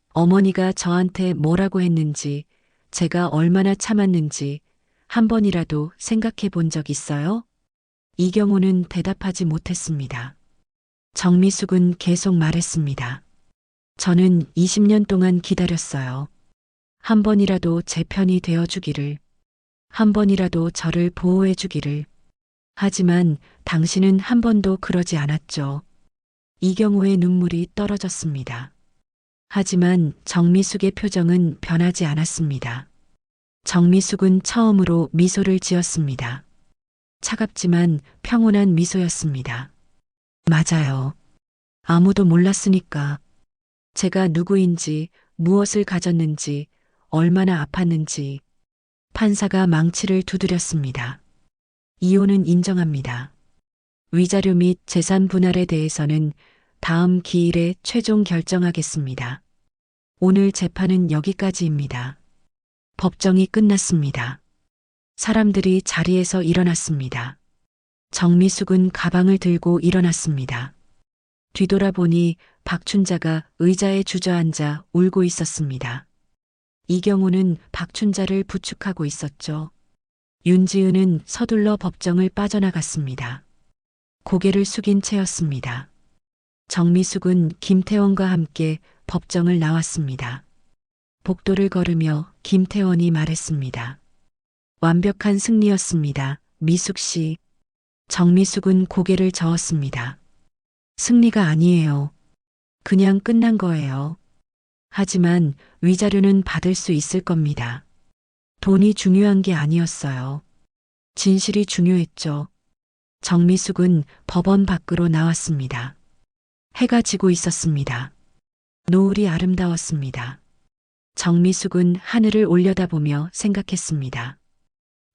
어머니가 저한테 뭐라고 했는지, 제가 얼마나 참았는지 한 번이라도 생각해 본 적 있어요? 이경호는 대답하지 못했습니다. 정미숙은 계속 말했습니다. 저는 20년 동안 기다렸어요. 한 번이라도 제 편이 되어주기를, 한 번이라도 저를 보호해주기를. 하지만 당신은 한 번도 그러지 않았죠. 이경호의 눈물이 떨어졌습니다. 하지만 정미숙의 표정은 변하지 않았습니다. 정미숙은 처음으로 미소를 지었습니다. 차갑지만 평온한 미소였습니다. 맞아요. 아무도 몰랐으니까. 제가 누구인지, 무엇을 가졌는지, 얼마나 아팠는지. 판사가 망치를 두드렸습니다. 이혼은 인정합니다. 위자료 및 재산 분할에 대해서는 다음 기일에 최종 결정하겠습니다. 오늘 재판은 여기까지입니다. 법정이 끝났습니다. 사람들이 자리에서 일어났습니다. 정미숙은 가방을 들고 일어났습니다. 뒤돌아보니 박춘자가 의자에 주저앉아 울고 있었습니다. 이경호는 박춘자를 부축하고 있었죠. 윤지은은 서둘러 법정을 빠져나갔습니다. 고개를 숙인 채였습니다. 정미숙은 김태원과 함께 법정을 나왔습니다. 복도를 걸으며 김태원이 말했습니다. 완벽한 승리였습니다. 미숙 씨. 정미숙은 고개를 저었습니다. 승리가 아니에요. 그냥 끝난 거예요. 하지만 위자료는 받을 수 있을 겁니다. 돈이 중요한 게 아니었어요. 진실이 중요했죠. 정미숙은 법원 밖으로 나왔습니다. 해가 지고 있었습니다. 노을이 아름다웠습니다. 정미숙은 하늘을 올려다보며 생각했습니다.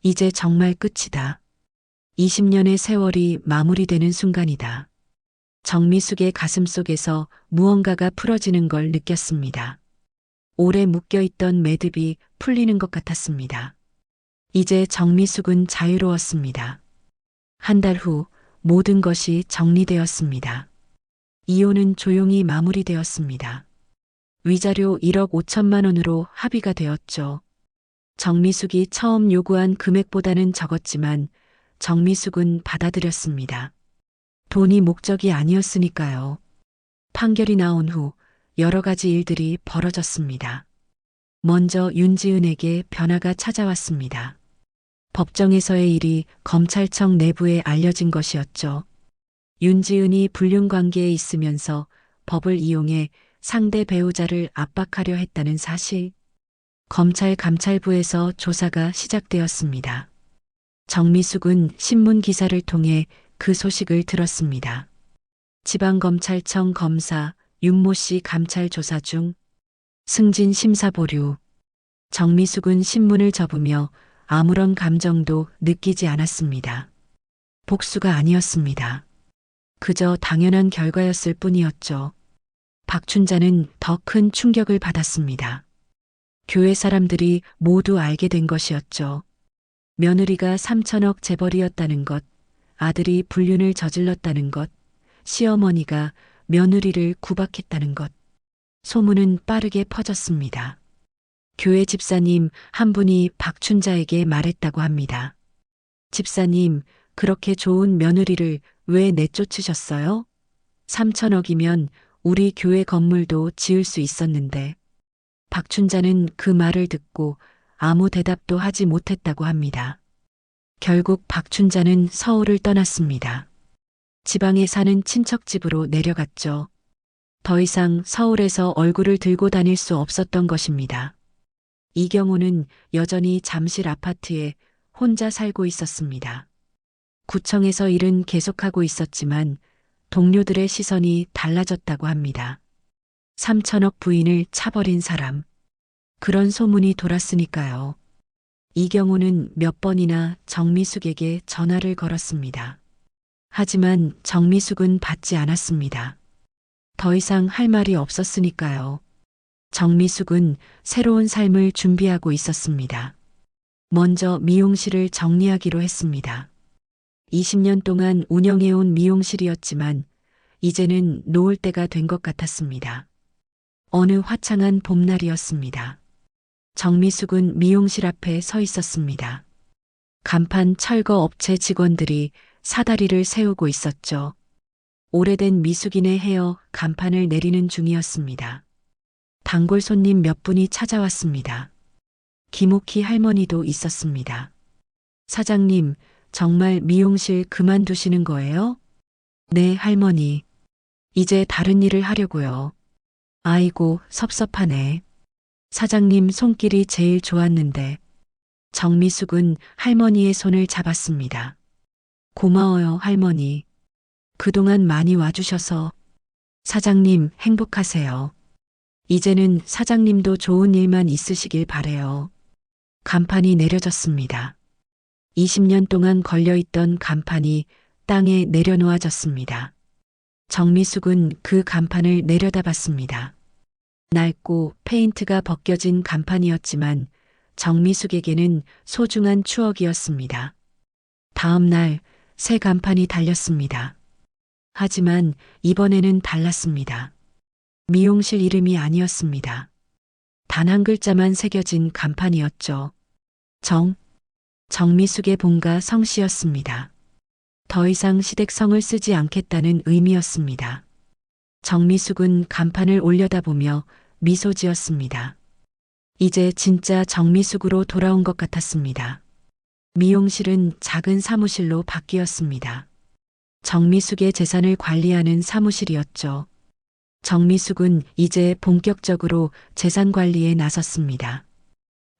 이제 정말 끝이다. 20년의 세월이 마무리되는 순간이다. 정미숙의 가슴 속에서 무언가가 풀어지는 걸 느꼈습니다. 오래 묶여있던 매듭이 풀리는 것 같았습니다. 이제 정미숙은 자유로웠습니다. 한 달 후 모든 것이 정리되었습니다. 이혼은 조용히 마무리되었습니다. 위자료 1억 5천만 원으로 합의가 되었죠. 정미숙이 처음 요구한 금액보다는 적었지만 정미숙은 받아들였습니다. 돈이 목적이 아니었으니까요. 판결이 나온 후 여러 가지 일들이 벌어졌습니다. 먼저 윤지은에게 변화가 찾아왔습니다. 법정에서의 일이 검찰청 내부에 알려진 것이었죠. 윤지은이 불륜 관계에 있으면서 법을 이용해 상대 배우자를 압박하려 했다는 사실. 검찰 감찰부에서 조사가 시작되었습니다. 정미숙은 신문 기사를 통해 그 소식을 들었습니다. 지방검찰청 검사 윤모 씨 감찰 조사 중 승진 심사 보류. 정미숙은 신문을 접으며 아무런 감정도 느끼지 않았습니다. 복수가 아니었습니다. 그저 당연한 결과였을 뿐이었죠. 박춘자는 더 큰 충격을 받았습니다. 교회 사람들이 모두 알게 된 것이었죠. 며느리가 3천억 재벌이었다는 것, 아들이 불륜을 저질렀다는 것, 시어머니가 며느리를 구박했다는 것. 소문은 빠르게 퍼졌습니다. 교회 집사님 한 분이 박춘자에게 말했다고 합니다. 집사님, 그렇게 좋은 며느리를 왜 내쫓으셨어요? 3천억이면 우리 교회 건물도 지을 수 있었는데. 박춘자는 그 말을 듣고 아무 대답도 하지 못했다고 합니다. 결국 박춘자는 서울을 떠났습니다. 지방에 사는 친척 집으로 내려갔죠. 더 이상 서울에서 얼굴을 들고 다닐 수 없었던 것입니다. 이경호는 여전히 잠실 아파트에 혼자 살고 있었습니다. 구청에서 일은 계속하고 있었지만 동료들의 시선이 달라졌다고 합니다. 3천억 부인을 차버린 사람. 그런 소문이 돌았으니까요. 이경호는 몇 번이나 정미숙에게 전화를 걸었습니다. 하지만 정미숙은 받지 않았습니다. 더 이상 할 말이 없었으니까요. 정미숙은 새로운 삶을 준비하고 있었습니다. 먼저 미용실을 정리하기로 했습니다. 20년 동안 운영해온 미용실이었지만 이제는 놓을 때가 된 것 같았습니다. 어느 화창한 봄날이었습니다. 정미숙은 미용실 앞에 서 있었습니다. 간판 철거 업체 직원들이 사다리를 세우고 있었죠. 오래된 미숙인의 헤어 간판을 내리는 중이었습니다. 단골 손님 몇 분이 찾아왔습니다. 김옥희 할머니도 있었습니다. 사장님, 정말 미용실 그만두시는 거예요? 네, 할머니. 이제 다른 일을 하려고요. 아이고, 섭섭하네. 사장님 손길이 제일 좋았는데. 정미숙은 할머니의 손을 잡았습니다. 고마워요, 할머니. 그동안 많이 와주셔서. 사장님, 행복하세요. 이제는 사장님도 좋은 일만 있으시길 바래요. 간판이 내려졌습니다. 20년 동안 걸려있던 간판이 땅에 내려놓아졌습니다. 정미숙은 그 간판을 내려다봤습니다. 낡고 페인트가 벗겨진 간판이었지만 정미숙에게는 소중한 추억이었습니다. 다음 날 새 간판이 달렸습니다. 하지만 이번에는 달랐습니다. 미용실 이름이 아니었습니다. 단 한 글자만 새겨진 간판이었죠. 정미숙의 본가 성씨였습니다. 더 이상 시댁성을 쓰지 않겠다는 의미였습니다. 정미숙은 간판을 올려다보며 미소 지었습니다. 이제 진짜 정미숙으로 돌아온 것 같았습니다. 미용실은 작은 사무실로 바뀌었습니다. 정미숙의 재산을 관리하는 사무실이었죠. 정미숙은 이제 본격적으로 재산 관리에 나섰습니다.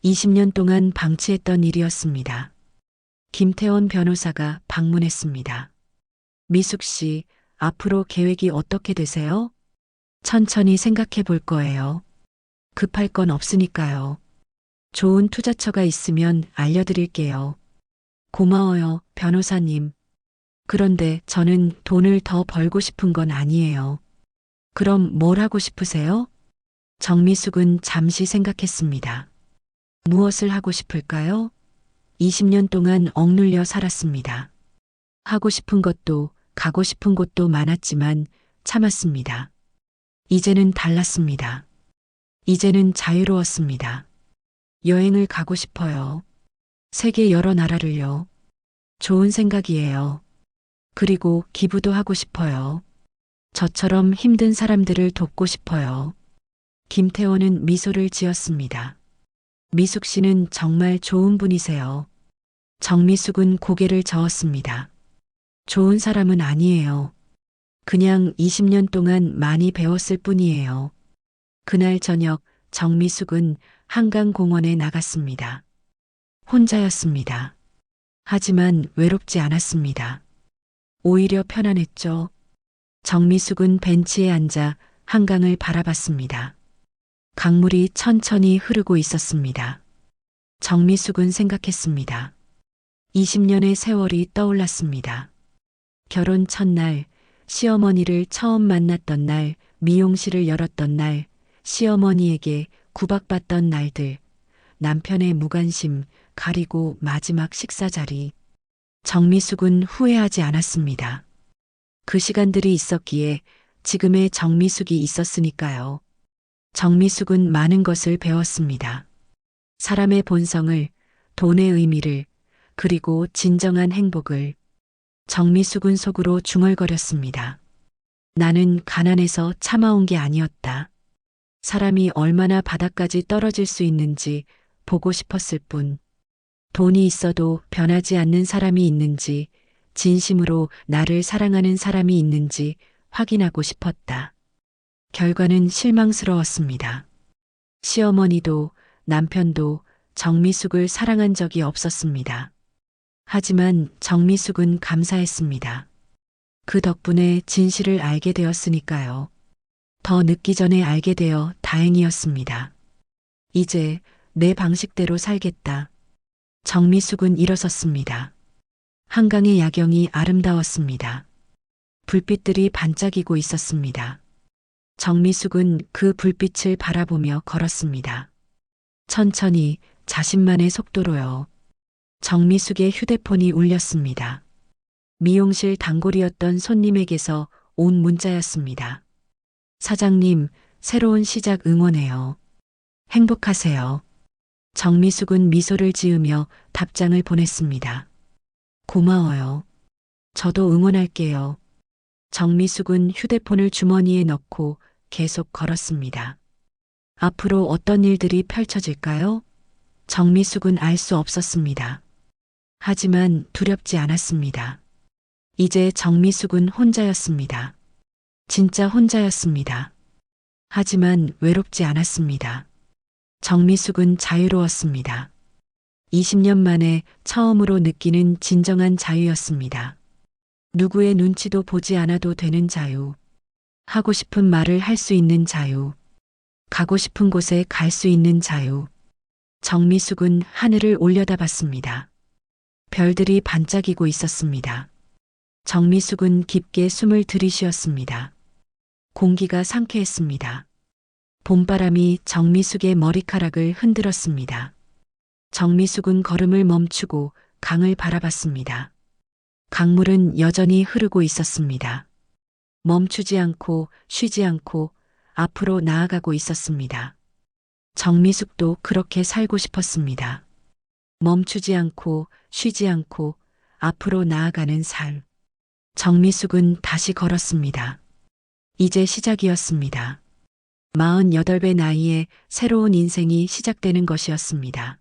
20년 동안 방치했던 일이었습니다. 김태원 변호사가 방문했습니다. 미숙 씨, 앞으로 계획이 어떻게 되세요? 천천히 생각해 볼 거예요. 급할 건 없으니까요. 좋은 투자처가 있으면 알려드릴게요. 고마워요, 변호사님. 그런데 저는 돈을 더 벌고 싶은 건 아니에요. 그럼 뭘 하고 싶으세요? 정미숙은 잠시 생각했습니다. 무엇을 하고 싶을까요? 20년 동안 억눌려 살았습니다. 하고 싶은 것도 가고 싶은 곳도 많았지만 참았습니다. 이제는 달랐습니다. 이제는 자유로웠습니다. 여행을 가고 싶어요. 세계 여러 나라를요. 좋은 생각이에요. 그리고 기부도 하고 싶어요. 저처럼 힘든 사람들을 돕고 싶어요. 김태원은 미소를 지었습니다. 미숙 씨는 정말 좋은 분이세요. 정미숙은 고개를 저었습니다. 좋은 사람은 아니에요. 그냥 20년 동안 많이 배웠을 뿐이에요. 그날 저녁 정미숙은 한강공원에 나갔습니다. 혼자였습니다. 하지만 외롭지 않았습니다. 오히려 편안했죠. 정미숙은 벤치에 앉아 한강을 바라봤습니다. 강물이 천천히 흐르고 있었습니다. 정미숙은 생각했습니다. 20년의 세월이 떠올랐습니다. 결혼 첫날, 시어머니를 처음 만났던 날, 미용실을 열었던 날, 시어머니에게 구박받던 날들, 남편의 무관심, 가리고 마지막 식사 자리. 정미숙은 후회하지 않았습니다. 그 시간들이 있었기에 지금의 정미숙이 있었으니까요. 정미숙은 많은 것을 배웠습니다. 사람의 본성을, 돈의 의미를, 그리고 진정한 행복을. 정미숙은 속으로 중얼거렸습니다. 나는 가난해서 참아온 게 아니었다. 사람이 얼마나 바닥까지 떨어질 수 있는지 보고 싶었을 뿐. 돈이 있어도 변하지 않는 사람이 있는지, 진심으로 나를 사랑하는 사람이 있는지 확인하고 싶었다. 결과는 실망스러웠습니다. 시어머니도 남편도 정미숙을 사랑한 적이 없었습니다. 하지만 정미숙은 감사했습니다. 그 덕분에 진실을 알게 되었으니까요. 더 늦기 전에 알게 되어 다행이었습니다. 이제 내 방식대로 살겠다. 정미숙은 일어섰습니다. 한강의 야경이 아름다웠습니다. 불빛들이 반짝이고 있었습니다. 정미숙은 그 불빛을 바라보며 걸었습니다. 천천히 자신만의 속도로요. 정미숙의 휴대폰이 울렸습니다. 미용실 단골이었던 손님에게서 온 문자였습니다. 사장님, 새로운 시작 응원해요. 행복하세요. 정미숙은 미소를 지으며 답장을 보냈습니다. 고마워요. 저도 응원할게요. 정미숙은 휴대폰을 주머니에 넣고 계속 걸었습니다. 앞으로 어떤 일들이 펼쳐질까요? 정미숙은 알 수 없었습니다. 하지만 두렵지 않았습니다. 이제 정미숙은 혼자였습니다. 진짜 혼자였습니다. 하지만 외롭지 않았습니다. 정미숙은 자유로웠습니다. 20년 만에 처음으로 느끼는 진정한 자유였습니다. 누구의 눈치도 보지 않아도 되는 자유. 하고 싶은 말을 할 수 있는 자유. 가고 싶은 곳에 갈 수 있는 자유. 정미숙은 하늘을 올려다봤습니다. 별들이 반짝이고 있었습니다. 정미숙은 깊게 숨을 들이쉬었습니다. 공기가 상쾌했습니다. 봄바람이 정미숙의 머리카락을 흔들었습니다. 정미숙은 걸음을 멈추고 강을 바라봤습니다. 강물은 여전히 흐르고 있었습니다. 멈추지 않고 쉬지 않고 앞으로 나아가고 있었습니다. 정미숙도 그렇게 살고 싶었습니다. 멈추지 않고 쉬지 않고 앞으로 나아가는 삶. 정미숙은 다시 걸었습니다. 이제 시작이었습니다. 48배 나이에 새로운 인생이 시작되는 것이었습니다.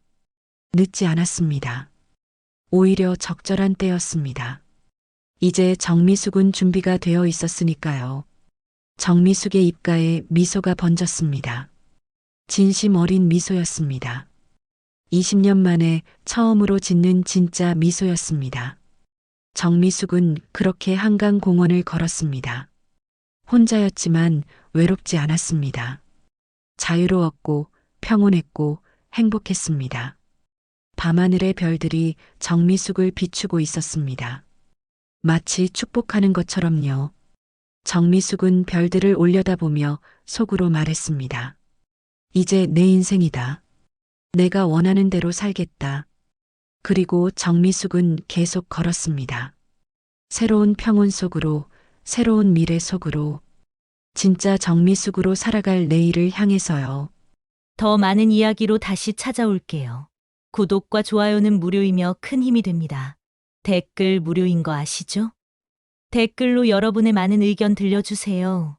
늦지 않았습니다. 오히려 적절한 때였습니다. 이제 정미숙은 준비가 되어 있었으니까요. 정미숙의 입가에 미소가 번졌습니다. 진심 어린 미소였습니다. 20년 만에 처음으로 짓는 진짜 미소였습니다. 정미숙은 그렇게 한강 공원을 걸었습니다. 혼자였지만 외롭지 않았습니다. 자유로웠고 평온했고 행복했습니다. 밤하늘의 별들이 정미숙을 비추고 있었습니다. 마치 축복하는 것처럼요. 정미숙은 별들을 올려다보며 속으로 말했습니다. 이제 내 인생이다. 내가 원하는 대로 살겠다. 그리고 정미숙은 계속 걸었습니다. 새로운 평온 속으로, 새로운 미래 속으로, 진짜 정미숙으로 살아갈 내일을 향해서요. 더 많은 이야기로 다시 찾아올게요. 구독과 좋아요는 무료이며 큰 힘이 됩니다. 댓글 무료인 거 아시죠? 댓글로 여러분의 많은 의견 들려주세요.